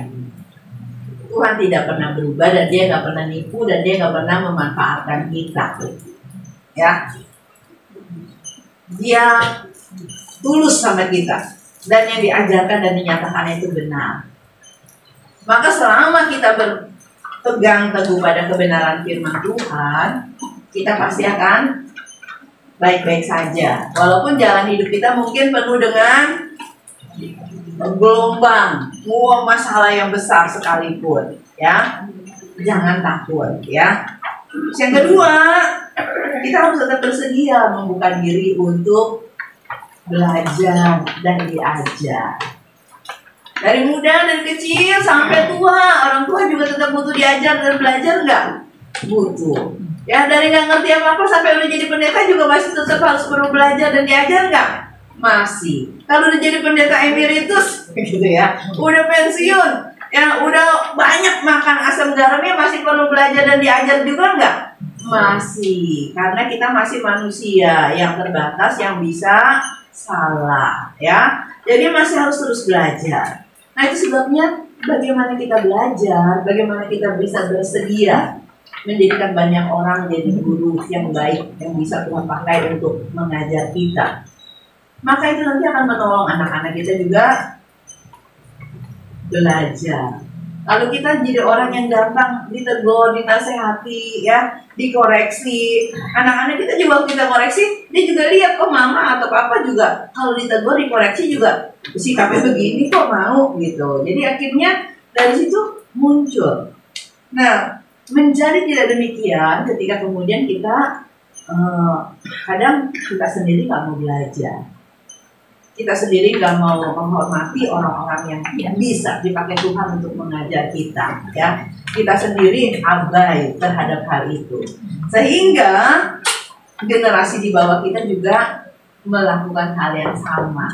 Tuhan tidak pernah berubah dan dia nggak pernah nipu dan dia nggak pernah memanfaatkan kita, ya. Dia tulus sama kita dan yang diajarkan dan dinyatakan itu benar. Maka selama kita berpegang teguh pada kebenaran firman Tuhan, kita pasti akan baik-baik saja. Walaupun jalan hidup kita mungkin penuh dengan gelombang, masalah yang besar sekalipun, ya. Jangan takut, ya. Yang kedua, kita harus tetap bersedia membuka diri untuk belajar dan diajar. Dari muda, dari kecil sampai tua, orang tua juga tetap butuh diajar dan belajar nggak? Butuh. Ya, dari nggak ngerti apa-apa sampai udah jadi pendeta juga masih tetap harus perlu belajar dan diajar nggak? Masih. Kalau udah jadi pendeta emeritus, gitu ya, udah pensiun, yang udah banyak makan asam garamnya masih perlu belajar dan diajar juga nggak? Masih. Karena kita masih manusia yang terbatas, yang bisa salah, ya. Jadi masih harus terus belajar. Nah, itu sebabnya bagaimana kita belajar, bagaimana kita bisa bersedia menjadikan banyak orang jadi guru yang baik yang bisa Tuhan pakai untuk mengajar kita. Maka itu nanti akan menolong anak-anak kita juga belajar. Kalau kita jadi orang yang gampang ditegur, dinasehati, ya, dikoreksi, anak-anak kita juga waktu kita koreksi, dia juga lihat kok mama atau papa juga kalau ditegur, dikoreksi juga sikapnya begini kok mau gitu. Jadi akhirnya dari situ muncul. Nah, menjadi tidak demikian ketika kemudian kita kadang kita sendiri nggak mau belajar. Kita sendiri nggak mau menghormati orang-orang yang bisa dipakai Tuhan untuk mengajar kita, ya. Kita sendiri abai terhadap hal itu, sehingga generasi di bawah kita juga melakukan hal yang sama.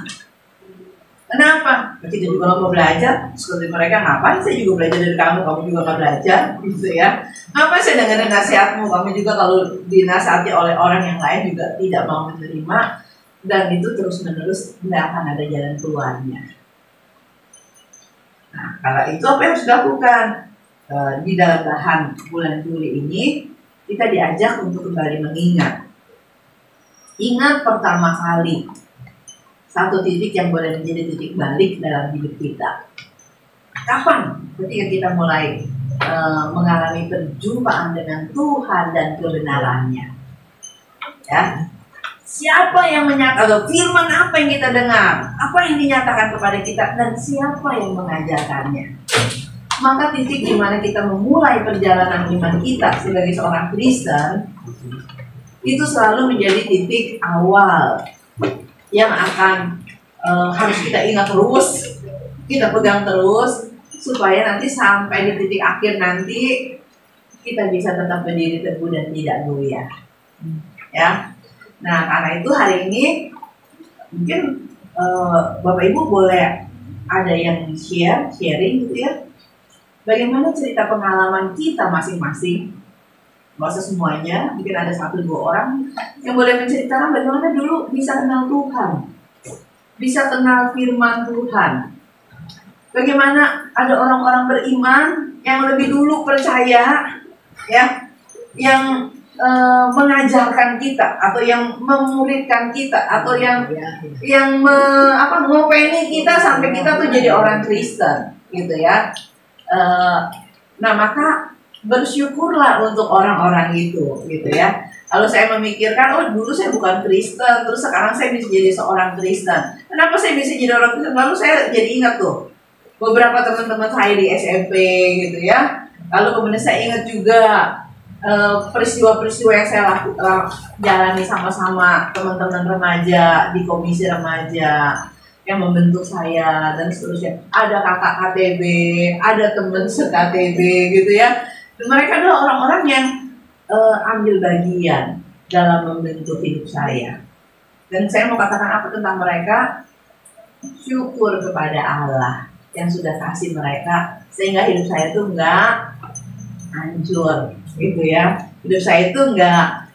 Kenapa? Kita juga nggak mau belajar. Seperti mereka, ngapain saya juga belajar dari kamu, kamu juga nggak belajar, gitu ya. Ngapain saya dengerin nasihatmu, kamu juga kalau dinasihati oleh orang yang lain juga tidak mau menerima. Dan itu terus menerus tidak akan ada jalan keluarnya. Nah, kalau itu apa yang harus dilakukan? Di dalam bahan bulan Juli ini kita diajak untuk kembali mengingat. Ingat pertama kali satu titik yang boleh menjadi titik balik dalam hidup kita. Kapan? Ketika kita mulai mengalami perjumpaan dengan Tuhan dan kebenarannya. Ya. Siapa yang menyatakan, atau firman apa yang kita dengar, apa yang dinyatakan kepada kita, dan siapa yang mengajarkannya. Maka titik di mana kita memulai perjalanan iman kita sebagai seorang Kristen itu selalu menjadi titik awal yang akan harus kita ingat terus, kita pegang terus, supaya nanti sampai di titik akhir nanti kita bisa tetap berdiri teguh dan tidak goyah. Ya, nah karena itu hari ini mungkin Bapak Ibu boleh ada yang sharing gitu ya. Bagaimana cerita pengalaman kita masing-masing? Nggak usah semuanya, mungkin ada 1-2 orang yang boleh menceritakan bagaimana dulu bisa kenal Tuhan, bisa kenal firman Tuhan. Bagaimana ada orang-orang beriman yang lebih dulu percaya, ya, yang mengajarkan kita atau yang memuridkan kita atau yang ngopeni kita sampai kita tuh jadi orang Kristen, gitu ya. Nah maka bersyukurlah untuk orang-orang itu, gitu ya. Kalau saya memikirkan, dulu saya bukan Kristen, terus sekarang saya bisa jadi seorang Kristen. Kenapa saya bisa jadi orang Kristen? Lalu saya jadi ingat tuh beberapa teman-teman saya di SMP, gitu ya. Lalu kemudian saya ingat juga peristiwa-peristiwa yang saya jalani sama-sama teman-teman remaja di komisi remaja yang membentuk saya dan seterusnya. Ada kakak KTB, ada teman se-KTB, gitu ya. Dan mereka adalah orang-orang yang ambil bagian dalam membentuk hidup saya. Dan saya mau katakan apa tentang mereka? Syukur kepada Allah yang sudah kasih mereka sehingga hidup saya itu enggak hancur, gitu ya. Hidup saya itu enggak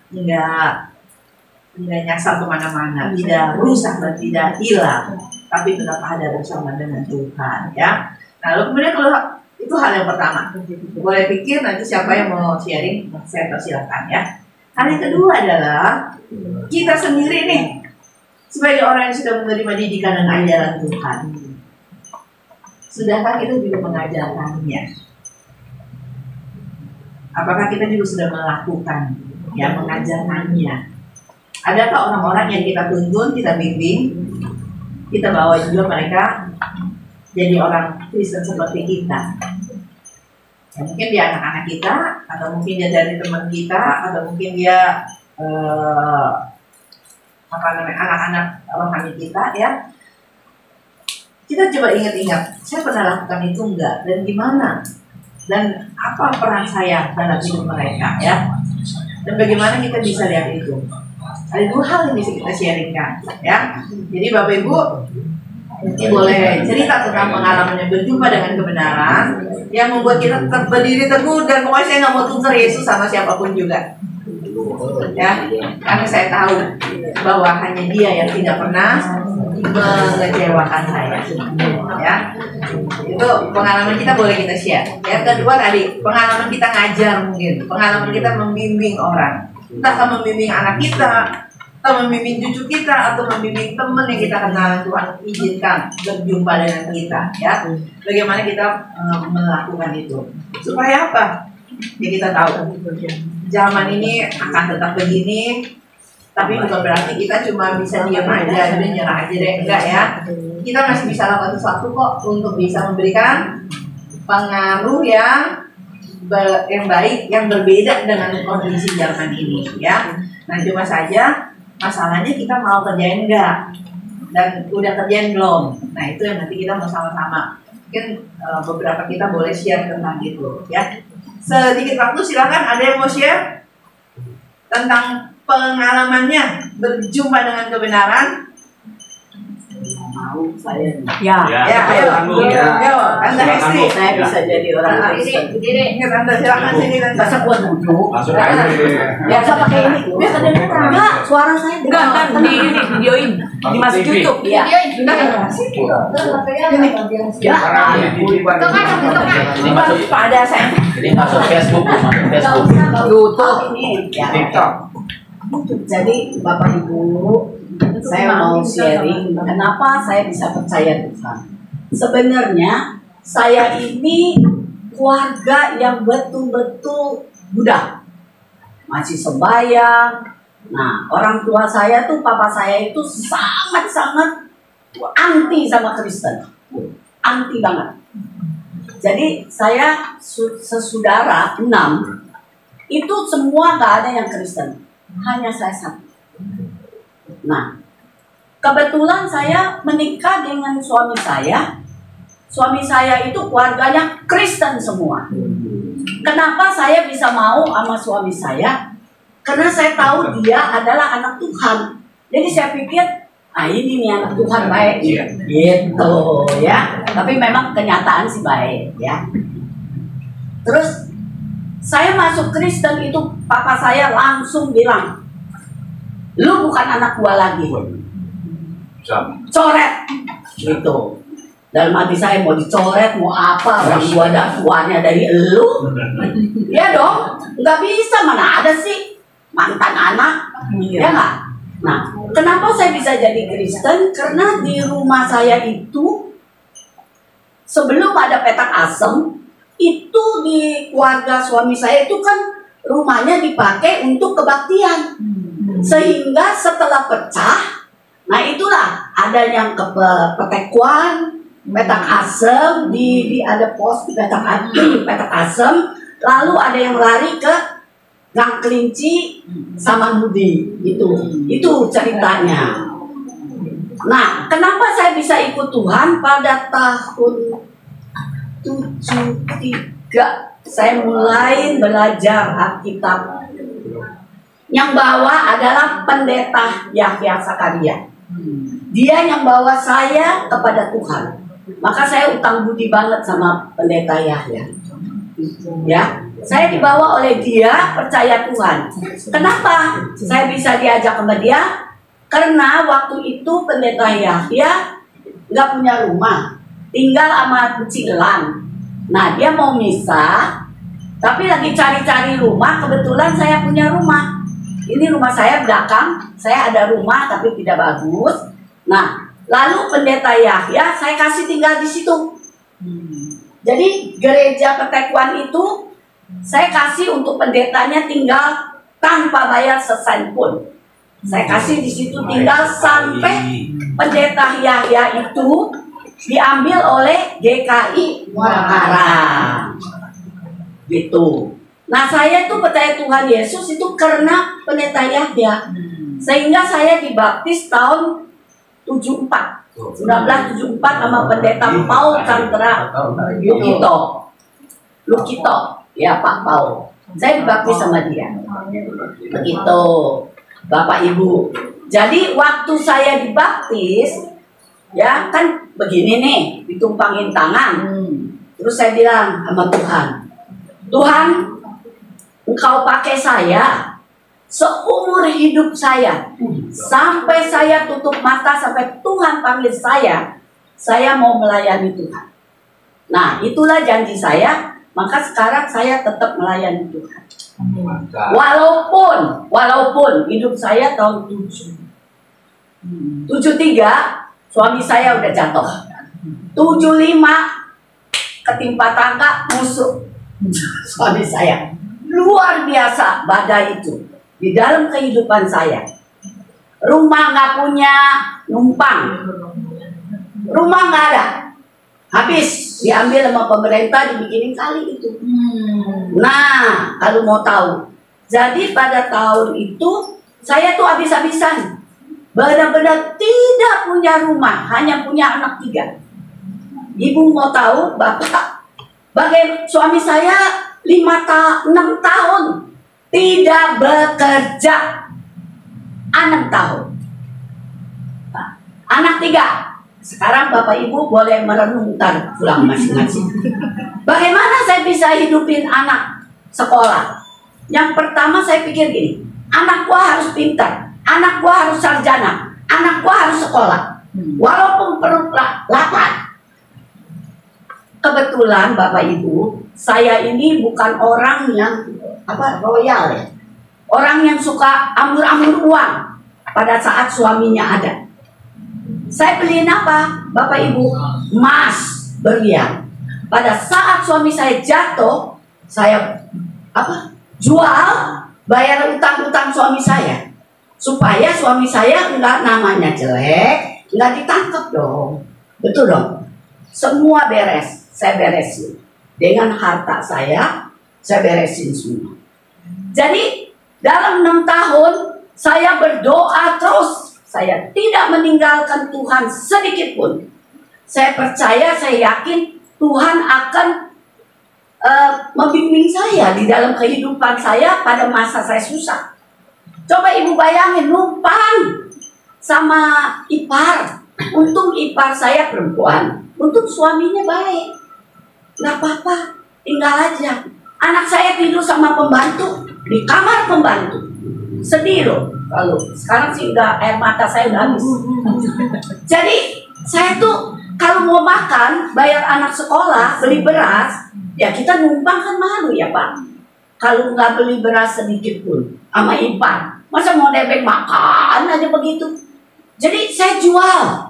nyasar kemana-mana, tidak rusak dan tidak hilang, tapi tetap ada bersama dengan Tuhan, ya. Nah, lalu kemudian kalau itu hal yang pertama, boleh pikir nanti siapa yang mau sharing, saya persilakan ya. Hal yang kedua adalah kita sendiri nih sebagai orang yang sudah menerima didikan dan ajaran Tuhan, sudahkah kita juga mengajarkannya? Apakah kita juga sudah melakukan, ya, mengajarkannya? Adakah orang-orang yang kita tuntun, kita bimbing, kita bawa juga mereka jadi orang Kristen seperti kita? Ya, mungkin dia anak-anak kita, atau mungkin dia dari teman kita, atau mungkin dia anak-anak rohani kita, ya. Kita coba ingat-ingat, saya pernah lakukan itu enggak, dan gimana, dan apa peran saya dalam hidup mereka, ya. Dan bagaimana kita bisa lihat itu? Ada 2 hal yang bisa kita sharingkan, ya. Jadi Bapak Ibu nanti boleh cerita tentang pengalaman yang berjumpa dengan kebenaran yang membuat kita tetap berdiri teguh, dan pokoknya saya nggak mau tukar Yesus sama siapapun juga, ya. Karena saya tahu bahwa hanya Dia yang tidak pernah mengecewakan saya, ya. Itu pengalaman kita boleh kita share. Yang kedua tadi pengalaman kita ngajar, mungkin pengalaman kita membimbing orang, entah membimbing anak kita, atau membimbing cucu kita, atau membimbing teman yang kita kenal. Tuhan izinkan berjumpa dengan kita, ya. Bagaimana kita melakukan itu supaya apa? Ya kita tahu zaman ini akan tetap begini, tapi bukan berarti kita cuma bisa diam aja, udah nyerah aja deh, enggak ya. Kita masih bisa lakukan sesuatu kok untuk bisa memberikan pengaruh yang baik, yang berbeda dengan kondisi zaman ini, ya. Nah cuma saja masalahnya kita mau kerjain enggak, dan udah kerjain belum. Nah itu yang nanti kita mau sama-sama. Mungkin beberapa kita boleh share tentang itu, ya. Sedikit waktu, silakan ada yang mau share tentang pengalamannya berjumpa dengan kebenaran. mau saya Ya. Ya, ayo. Ayo, Tante Hesti. saya bisa jadi orang Kristen. Ini Tante, silakan sini Tante. Masa buat duduk? Masuk aja. Biasa pakai ini. Biar kedengeran. Enggak, suara saya Enggak kan di videoin, dimasuk Iya. YouTube. Iya. Ya, Ini masuk pada saya. ini masuk Facebook, masuk Facebook. YouTube ini. Ya. TikTok. Jadi Bapak Ibu, saya mau sharing kenapa saya bisa percaya Tuhan. Sebenarnya saya ini keluarga yang betul-betul Buddha, masih sembahyang. Nah, orang tua saya tuh, papa saya itu sangat-sangat anti sama Kristen, anti banget. Jadi saya sesaudara 6 itu semua gak ada yang Kristen. Hanya saya satu. Nah, kebetulan saya menikah dengan suami saya. Suami saya itu keluarganya Kristen semua. Kenapa saya bisa mau sama suami saya? Karena saya tahu dia adalah anak Tuhan. Jadi saya pikir, ini nih anak Tuhan baik. Gitu ya. Tapi memang kenyataan sih baik ya. Terus saya masuk Kristen itu papa saya langsung bilang, lu bukan anak gua lagi, coret gitu. Dalam hati saya mau dicoret mau apa, orang gua ada tuanya dari elu. Ya dong, nggak bisa, mana ada sih mantan anak, ya nggak. Nah, kenapa saya bisa jadi Kristen? Karena di rumah saya itu sebelum ada petak asem, itu di keluarga suami saya itu kan rumahnya dipakai untuk kebaktian. Sehingga setelah pecah, nah itulah ada yang ke petekuan, petak asem, di ada pos di petak asem, lalu ada yang lari ke Gang Kelinci sama Budi. Itu ceritanya. Nah, kenapa saya bisa ikut Tuhan pada tahun 73 saya mulai belajar Alkitab. Yang bawa adalah pendeta Yahya Sakaria. Dia yang bawa saya kepada Tuhan. Maka saya utang budi banget sama pendeta Yahya. Ya, saya dibawa oleh dia percaya Tuhan. Kenapa saya bisa diajak sama dia? Karena waktu itu pendeta Yahya nggak punya rumah, tinggal sama Cilan. Nah, dia mau misah, tapi lagi cari-cari rumah. Kebetulan saya punya rumah. Ini rumah saya belakang, saya ada rumah tapi tidak bagus. Nah, lalu pendeta Yahya saya kasih tinggal di situ. Jadi gereja Petekuan itu saya kasih untuk pendetanya tinggal tanpa bayar sesen pun. Saya kasih di situ tinggal sampai pendeta Yahya itu diambil oleh GKI Muara Karang. Gitu. Nah, saya tuh percaya Tuhan Yesus itu karena pendeta Yahya. Sehingga saya dibaptis tahun 1974 sama pendeta Paul Chandra Lukito. Ya, Pak Paul. Saya dibaptis sama dia. Begitu, Bapak Ibu. Jadi waktu saya dibaptis, ya kan begini nih, ditumpangin tangan. Terus saya bilang sama Tuhan, Tuhan, Engkau pakai saya seumur hidup saya, sampai saya tutup mata, sampai Tuhan panggil saya mau melayani Tuhan. Nah, itulah janji saya. Maka sekarang saya tetap melayani Tuhan. Walaupun hidup saya tahun 73 suami saya udah jatuh. 75 ketimpa tangga musuh suami saya. Luar biasa badai itu di dalam kehidupan saya. Rumah nggak punya numpang, rumah nggak ada, habis diambil sama pemerintah, dibikinin kali itu. Nah, kalau mau tahu, jadi pada tahun itu saya tuh habis-habisan, benar-benar tidak punya rumah, hanya punya anak 3. Ibu mau tahu, bapak, suami saya 6 tahun tidak bekerja, 6 tahun. Anak 3, Sekarang Bapak Ibu boleh merenungkan pulang masing-masing. Bagaimana saya bisa hidupin anak sekolah? Yang pertama saya pikir gini, anak gua harus pintar, anak gua harus sarjana, anak gua harus sekolah. Walaupun perut lapar. Kebetulan Bapak Ibu, saya ini bukan orang yang royal ya. Orang yang suka ambur-ambur uang pada saat suaminya ada. Saya beliin apa? Bapak Ibu, emas berlian. Pada saat suami saya jatuh, saya jual, bayar utang-utang suami saya. Supaya suami saya enggak namanya jelek, enggak ditangkap dong. Betul dong? Semua beres, saya beresin. Dengan harta saya beresin semua. Jadi dalam 6 tahun saya berdoa terus. Saya tidak meninggalkan Tuhan sedikit pun. Saya percaya, saya yakin Tuhan akan membimbing saya di dalam kehidupan saya pada masa saya susah. Coba Ibu bayangin, numpang sama ipar. Untung ipar saya perempuan, untung suaminya baik. Nggak apa-apa, tinggal aja. Anak saya tidur sama pembantu di kamar pembantu. Sedih loh. Kalau sekarang sih udah air mata saya udah habis. Jadi saya tuh kalau mau makan, bayar anak sekolah, beli beras, ya kita numpang kan malu ya Pak. Kalau nggak beli beras sedikit pun sama ipar, masa mau nebeng makan aja begitu. Jadi saya jual.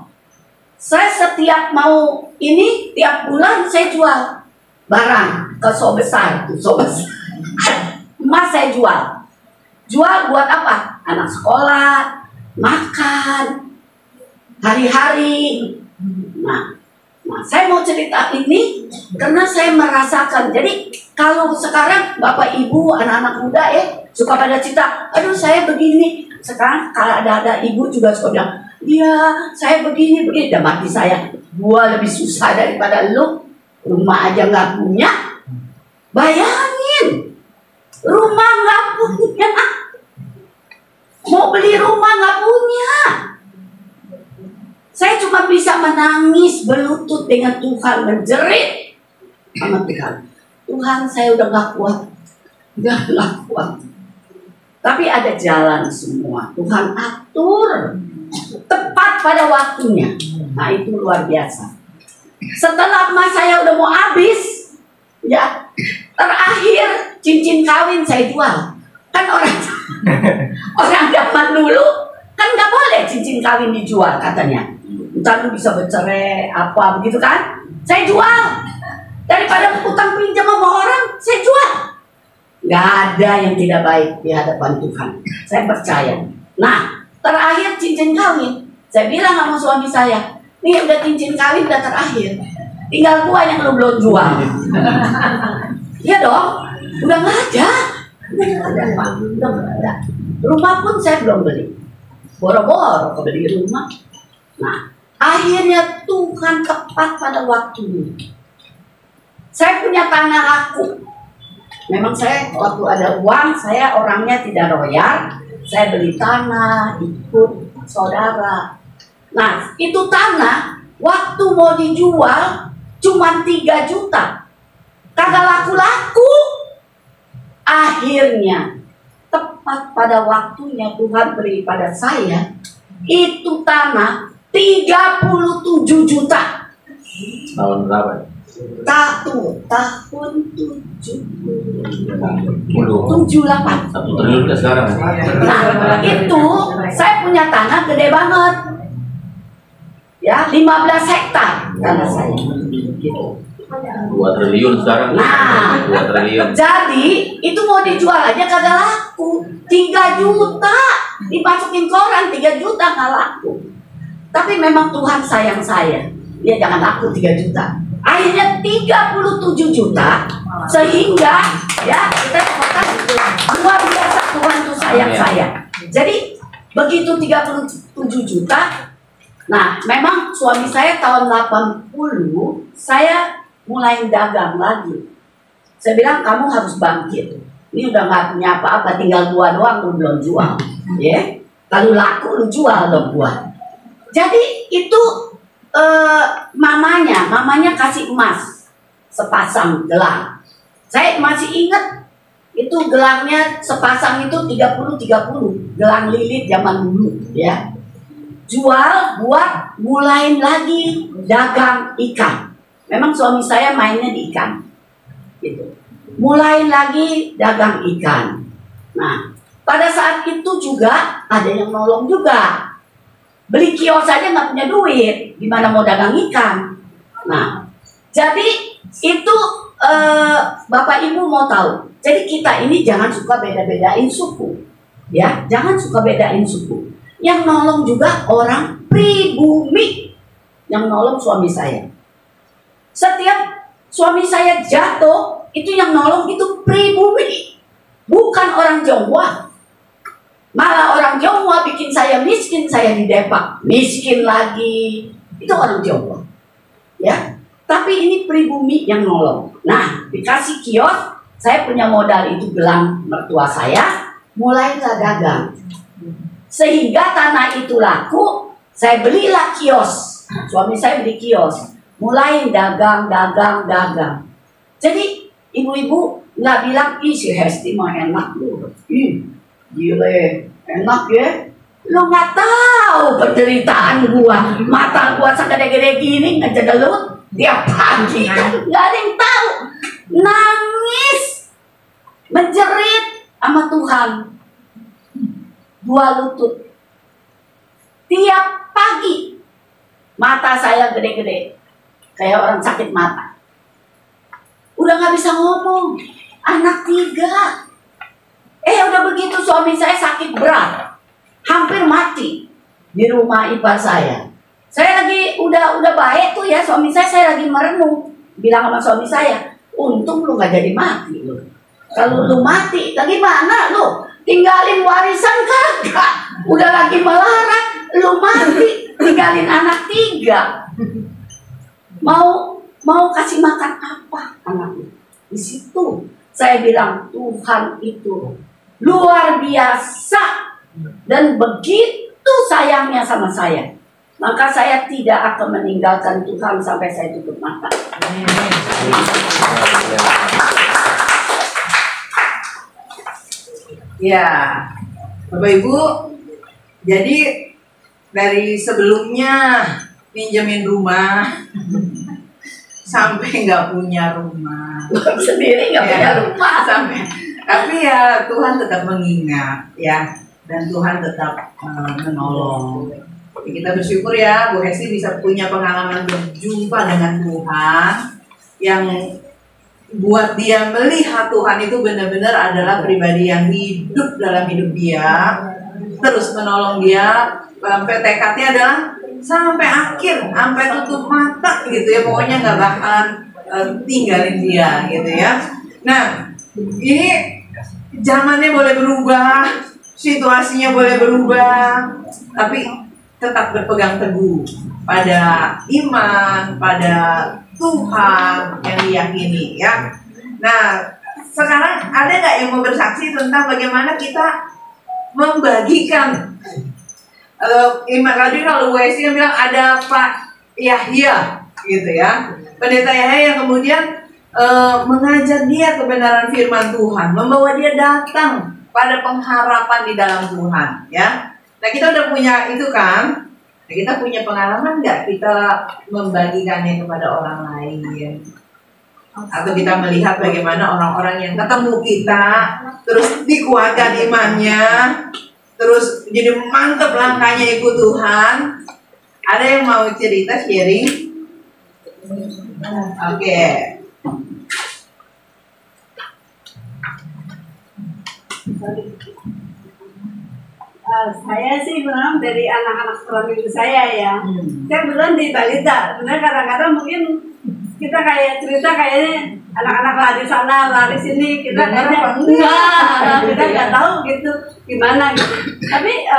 Saya setiap mau ini tiap bulan saya jual barang ke so besar tuh, so besar. Emas saya jual. Jual buat apa? Anak sekolah, makan, hari-hari. Nah, saya mau cerita ini karena saya merasakan. Jadi kalau sekarang Bapak Ibu, anak-anak muda suka pada cerita, aduh saya begini. Sekarang kalau ada ibu juga suka bilang, iya saya begini. Dan mati saya, gua lebih susah daripada lu. Rumah aja nggak punya. Bayangin, rumah nggak punya. Mau beli rumah nggak punya. Saya cuma bisa menangis, berlutut dengan Tuhan, menjerit sama Tuhan. Tuhan, saya udah nggak kuat, nggak kuat. Tapi ada jalan semua. Tuhan atur tepat pada waktunya. Nah itu luar biasa. Setelah emas saya udah mau habis, ya terakhir cincin kawin saya jual. Kan orang zaman dulu kan nggak boleh cincin kawin dijual katanya. Entar lu bisa bercerai apa begitu kan? Saya jual. Daripada utang pinjam sama orang, saya jual. Nggak ada yang tidak baik di hadapan Tuhan. Saya percaya. Nah, terakhir cincin kawin, saya bilang sama suami saya, nih udah cincin kawin udah terakhir. Tinggal gua yang lu belum jual. Iya dong, udah nggak ada. Udah nggak ada. Rumah pun saya belum beli. Boro-boro kebeli rumah. Nah, akhirnya Tuhan tepat pada waktunya. Saya punya tanah laku. Memang saya waktu ada uang, saya orangnya tidak royal. Saya beli tanah, ikut saudara. Nah, itu tanah waktu mau dijual cuma 3 juta. Kagak laku-laku. Akhirnya tepat pada waktunya Tuhan beri pada saya itu tanah 37 juta. Tahun berapa? Tahun 78. 1 triliun udah sekarang. Nah, itu saya punya tanah gede banget. Ya, 15 hektar tanah saya. Gitu. 2 triliun sekarang. Nah, 2 triliun. jadi itu mau dijual aja kagak laku. 3 juta dimasukin koran, 3 juta nggak laku. Tapi memang Tuhan sayang saya. Dia jangan laku 3 juta. Akhirnya 37 juta, sehingga ya kita katakan luar biasa Tuhan tuh sayang saya. Jadi begitu 37 juta. Nah, memang suami saya tahun 80 saya mulai dagang lagi. Saya bilang kamu harus bangkit. Ini udah nggak punya apa-apa, tinggal gua doang lu belum jual. Ya, kalau laku lu jual dong gua. Jadi itu mamanya kasih emas sepasang gelang. Saya masih ingat itu gelangnya sepasang itu 30-30 gelang lilit zaman dulu ya. Jual buat mulain lagi dagang ikan. Memang suami saya mainnya di ikan gitu. Mulain lagi dagang ikan. Nah, pada saat itu juga ada yang nolong juga. Beli kios saja nggak punya duit, gimana mau dagang ikan? Nah, jadi itu Bapak Ibu mau tahu. Jadi kita ini jangan suka beda-bedain suku, ya, jangan suka bedain suku. Yang nolong juga orang pribumi, yang nolong suami saya. Setiap suami saya jatuh, itu yang nolong itu pribumi, bukan orang Jawa. Malah orang Jawa bikin saya miskin, saya didepak, miskin lagi. Itu orang Jawa, ya. Tapi ini pribumi yang nolong. Nah, dikasih kios, saya punya modal itu gelang mertua saya, mulailah dagang. Sehingga tanah itu laku, saya belilah kios. Suami saya beli kios, mulai dagang. Jadi ibu-ibu nggak bilang, ih si Hesti mah enak lu, ih gile, enak ya. Lu nggak tahu penderitaan gua, mata gua segede-gede gini ngejedelut tiap pagi, nggak ada yang tahu. Nangis, menjerit sama Tuhan, dua lutut. Tiap pagi mata saya gede-gede, kayak orang sakit mata. Udah nggak bisa ngomong, anak 3. Udah begitu suami saya sakit berat, hampir mati di rumah ipar saya. Saya lagi udah baik tuh ya, suami saya lagi merenung, bilang sama suami saya, untung lu gak jadi mati lu. Kalau lu mati, lagi mana lu? Tinggalin warisan kagak? Udah lagi melarat, lu mati, tinggalin anak 3. Mau kasih makan apa anaknya? Di situ saya bilang Tuhan itu luar biasa dan begitu sayangnya sama saya. Maka saya tidak akan meninggalkan Tuhan sampai saya tutup mata. Ya, Bapak Ibu, jadi dari sebelumnya pinjemin rumah sampai nggak punya rumah, Sendiri nggak punya rumah. sampai, tapi ya Tuhan tetap mengingat ya, dan Tuhan tetap menolong. Kita bersyukur ya, Bu Hesti bisa punya pengalaman berjumpa dengan Tuhan yang buat dia melihat Tuhan itu benar-benar adalah pribadi yang hidup dalam hidup dia, terus menolong dia sampai tekadnya adalah sampai akhir, sampai tutup mata gitu ya, pokoknya nggak bakalan tinggalin dia gitu ya. Nah, ini zamannya boleh berubah, situasinya boleh berubah, tapi tetap berpegang teguh pada iman, pada Tuhan yang diyakini ya. Nah, sekarang ada nggak yang mau bersaksi tentang bagaimana kita membagikan iman? Tadi kalau WSI yang bilang ada Pak Yahya gitu ya, pendeta Yahya yang kemudian mengajar dia kebenaran firman Tuhan, membawa dia datang pada pengharapan di dalam Tuhan ya. Nah, kita udah punya itu kan. Nah, kita punya pengalaman nggak kita membagikannya kepada orang lain? Atau kita melihat bagaimana orang-orang yang ketemu kita terus dikuatkan imannya, terus jadi mantep langkahnya ikut Tuhan. Ada yang mau cerita, sharing? Oke. Saya sih memang dari anak-anak suami saya ya. Saya beneran di balita. Sebenarnya kadang-kadang mungkin kita kayak cerita kayaknya anak-anak lari sana, lari sini. Kita kayaknya enggak, kita nggak tahu gitu gimana gitu. Tapi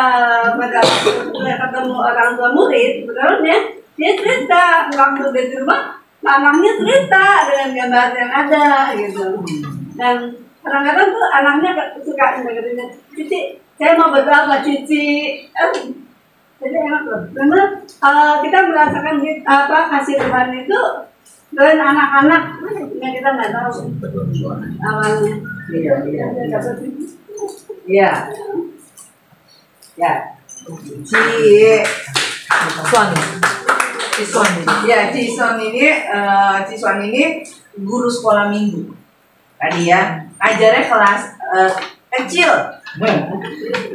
pada waktu ketemu orang tua murid, sebenarnya dia cerita waktu di rumah, anaknya cerita dengan gambar yang ada gitu. Dan kadang-kadang tuh anaknya suka dengerin, Cici, saya mau berdoa buat Cici. Jadi enak loh. Karena kita merasakan kasih Tuhan itu dari anak-anak yang kita nggak tahu awalnya. Iya. Ya. Ciswan ini guru sekolah minggu. Tadi ya, ajarnya kelas kecil.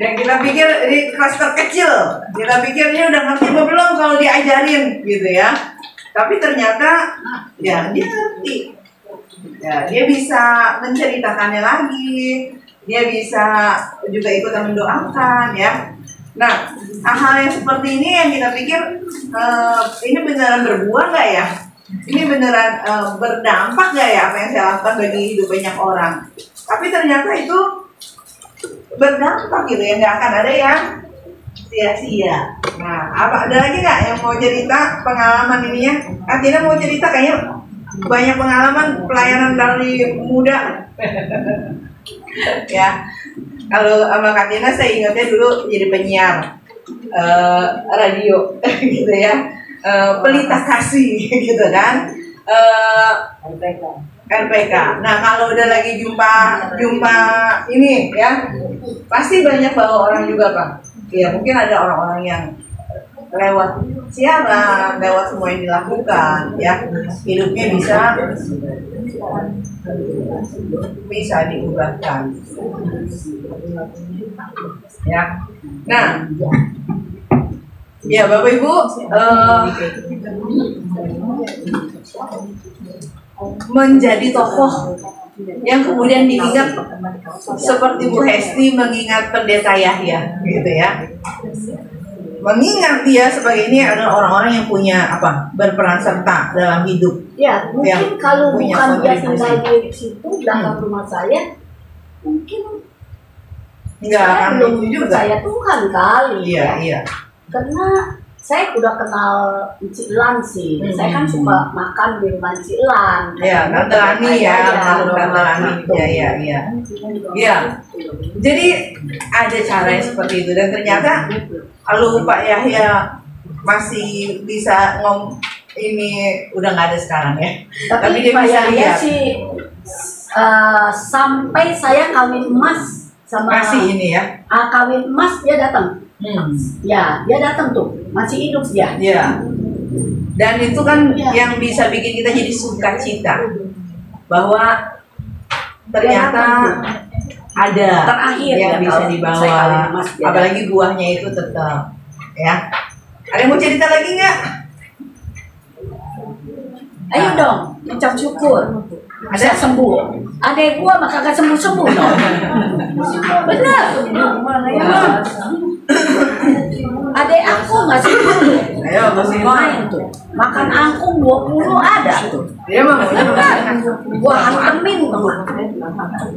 Yang kita pikir ini kelas terkecil. Kita pikir ini udah ngerti apa belum kalau diajarin gitu ya. Tapi ternyata ya dia ngerti. Ya, dia bisa menceritakannya lagi. Dia bisa juga ikutan mendoakan ya. Nah, hal-hal yang seperti ini yang kita pikir ini beneran berbuah nggak ya? Ini beneran berdampak nggak ya apa yang saya lakukan bagi hidup banyak orang? Tapi ternyata itu berdampak gitu ya, nggak akan ada yang sia-sia. Nah, apa ada lagi nggak yang mau cerita pengalaman ininya? Atina mau cerita kayaknya banyak pengalaman pelayanan dari muda. Ya, kalau sama Katina saya ingatnya dulu jadi penyiar radio gitu ya, pelita kasih gitu kan, RPK. Nah kalau udah lagi jumpa ini ya, pasti banyak bawa orang juga Pak. Ya mungkin ada orang-orang yang lewat siaran, lewat semua yang dilakukan ya, hidupnya bisa diubahkan ya. Nah ya Bapak Ibu, menjadi tokoh yang kemudian diingat seperti Bu Hesti mengingat Pendeta Yahya gitu ya, mengingat dia sebagai ini adalah orang-orang yang punya berperan serta dalam hidup. Ya, mungkin kalau bukan dia tinggal di situ belakang rumah saya, mungkin saya belum percaya Tuhan kali. Iya. Karena saya udah kenal Cik Lan sih. Saya kan suka makan di rumah Cik Lan. Iya, Tante Ani ya, Tante Ani. Iya. Iya. Jadi ada cara yang seperti itu dan ternyata kalau Pak Yahya masih bisa ini udah nggak ada sekarang ya. Tapi dia Pak bisa Yahya lihat sih sampai saya kawin emas sama masih ini ya. Kawin emas dia datang. Ya, dia datang tuh, masih hidup dia. Iya. Dan itu kan yang bisa bikin kita jadi sukacita bahwa ternyata ada terakhir yang bisa dibawa, apalagi buahnya itu tetap ya. Ada yang mau cerita lagi nggak? Ayo dong, ucap syukur. Ada sembuh. Adek gua mah kagak sembuh-sembuh dong. Benar. Adek aku masih dulu. Ayo masih main tuh. Makan angkung 20 ada tuh. Iya Bang. Gua hantemin tuh.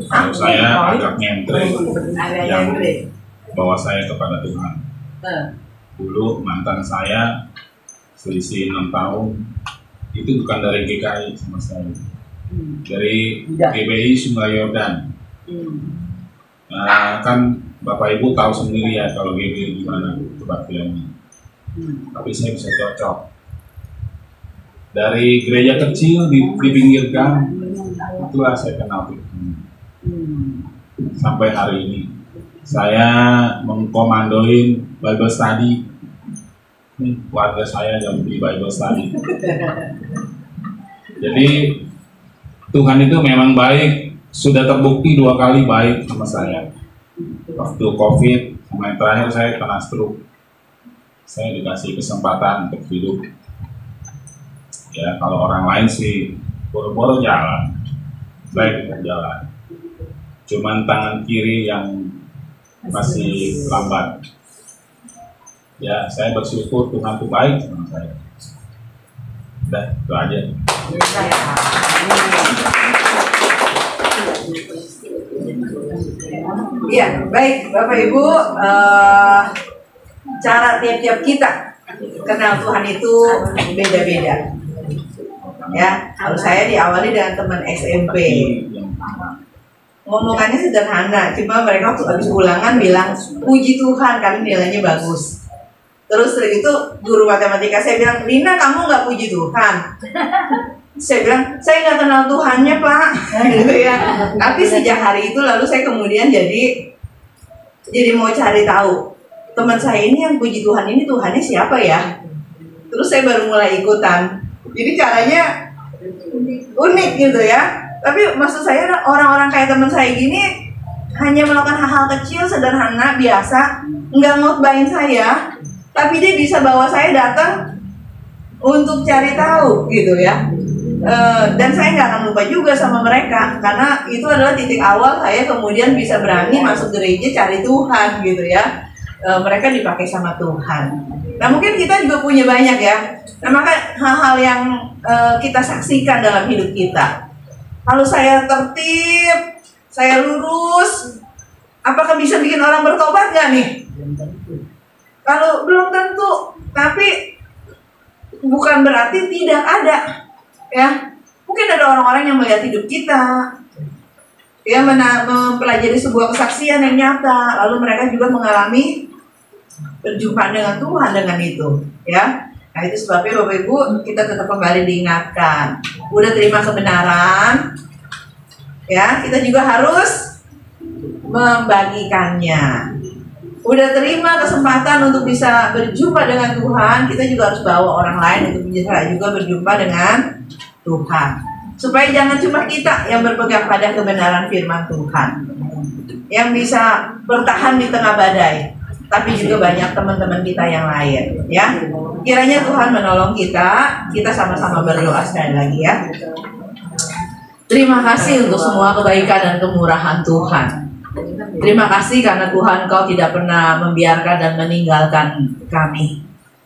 Kalau saya agak nyentrik yang bawa saya kepada Tuhan. Dulu mantan saya selisih 6 tahun itu bukan dari GKI sama saya, dari GBI Sungai Yordan. Nah, kan Bapak Ibu tahu sendiri ya kalau GBI gimana kebaktiannya. Tapi saya bisa cocok. Dari gereja kecil di pinggir gang, itulah saya kenal Tuhan. Sampai hari ini saya mengkomandoin Bible study. Keluarga saya yang di Bible study. Jadi Tuhan itu memang baik, sudah terbukti 2 kali baik sama saya. Waktu COVID, sama yang terakhir saya kena stroke. Saya dikasih kesempatan untuk hidup. Ya kalau orang lain sih boro-boro jalan, saya tidak jalan. Cuman tangan kiri yang masih lambat. Ya, saya bersyukur Tuhan itu baik sama saya. Udah, itu aja. Iya, baik Bapak Ibu, cara tiap-tiap kita kenal Tuhan itu beda-beda. Ya, kalau saya diawali dengan teman SMP. Ngomongannya sederhana, cuma mereka waktu habis ulangan bilang, puji Tuhan, kali nilainya bagus. Terus dari itu guru matematika saya bilang, Lina kamu nggak puji Tuhan. Saya bilang, saya nggak kenal Tuhannya Pak, gitu ya. Tapi sejak hari itu lalu saya kemudian jadi mau cari tahu teman saya ini yang puji Tuhan ini Tuhannya siapa ya. Terus saya baru mulai ikutan. Jadi caranya unik gitu ya. Tapi maksud saya orang-orang kayak teman saya gini hanya melakukan hal-hal kecil, sederhana, biasa, nggak ngotbahin saya, tapi dia bisa bawa saya datang untuk cari tahu gitu ya. Dan saya nggak akan lupa juga sama mereka, karena itu adalah titik awal saya kemudian bisa berani masuk gereja cari Tuhan gitu ya. Mereka dipakai sama Tuhan. Nah mungkin kita juga punya banyak ya. Nah maka hal-hal yang kita saksikan dalam hidup kita. Kalau saya tertib, saya lurus, apakah bisa bikin orang bertobat nggak nih? Kalau belum tentu, tapi bukan berarti tidak ada. Ya, mungkin ada orang-orang yang melihat hidup kita, ya mempelajari sebuah kesaksian yang nyata, lalu mereka juga mengalami berjumpa dengan Tuhan dengan itu, ya. Nah itu sebabnya Bapak Ibu kita tetap kembali diingatkan, udah terima kebenaran, ya kita juga harus membagikannya. Udah terima kesempatan untuk bisa berjumpa dengan Tuhan, kita juga harus bawa orang lain untuk bisa juga berjumpa dengan Tuhan. Supaya jangan cuma kita yang berpegang pada kebenaran firman Tuhan, yang bisa bertahan di tengah badai, tapi juga banyak teman-teman kita yang lain, ya. Kiranya Tuhan menolong kita sama-sama berdoa sekali lagi ya. Terima kasih untuk semua kebaikan dan kemurahan Tuhan. Terima kasih karena Tuhan Kau tidak pernah membiarkan dan meninggalkan kami.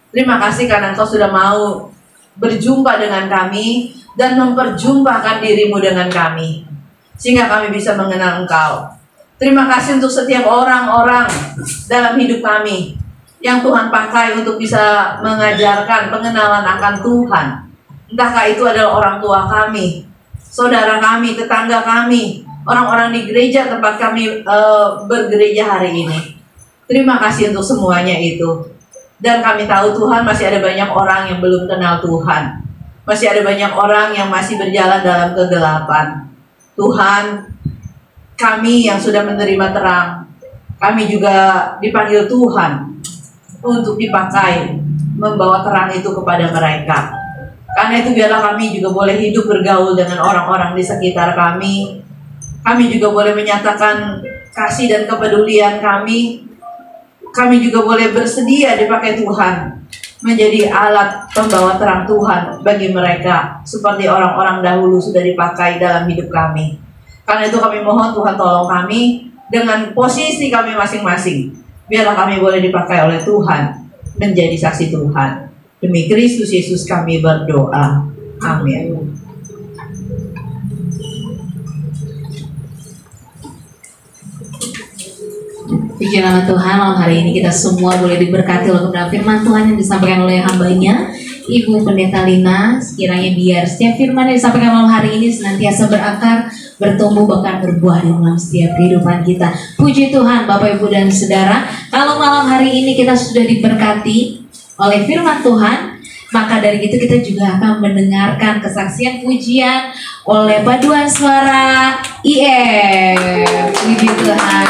Terima kasih karena Kau sudah mau berjumpa dengan kami dan memperjumpakan dirimu dengan kami, sehingga kami bisa mengenal Engkau. Terima kasih untuk setiap orang-orang dalam hidup kami yang Tuhan pakai untuk bisa mengajarkan pengenalan akan Tuhan. Entahkah itu adalah orang tua kami, saudara kami, tetangga kami, orang-orang di gereja tempat kami bergereja hari ini. Terima kasih untuk semuanya itu. Dan kami tahu Tuhan masih ada banyak orang yang belum kenal Tuhan. Masih ada banyak orang yang masih berjalan dalam kegelapan. Tuhan, kami yang sudah menerima terang, kami juga dipanggil Tuhan untuk dipakai membawa terang itu kepada mereka. Karena itu biarlah kami juga boleh hidup bergaul dengan orang-orang di sekitar kami. Kami juga boleh menyatakan kasih dan kepedulian kami. Kami juga boleh bersedia dipakai Tuhan menjadi alat pembawa terang Tuhan bagi mereka, seperti orang-orang dahulu sudah dipakai dalam hidup kami. Karena itu kami mohon Tuhan tolong kami dengan posisi kami masing-masing. Biarlah kami boleh dipakai oleh Tuhan menjadi saksi Tuhan. Demi Kristus Yesus kami berdoa. Amin. Puji nama Tuhan, malam hari ini kita semua boleh diberkati oleh kebenaran firman Tuhan yang disampaikan oleh hambanya Ibu Pendeta Lina. Sekiranya biar setiap firman yang disampaikan malam hari ini senantiasa berakar, bertumbuh, bahkan berbuah di dalam setiap kehidupan kita. Puji Tuhan Bapak Ibu dan Saudara. Kalau malam hari ini kita sudah diberkati oleh firman Tuhan, maka dari itu kita juga akan mendengarkan kesaksian pujian oleh paduan suara IF. Puji Tuhan.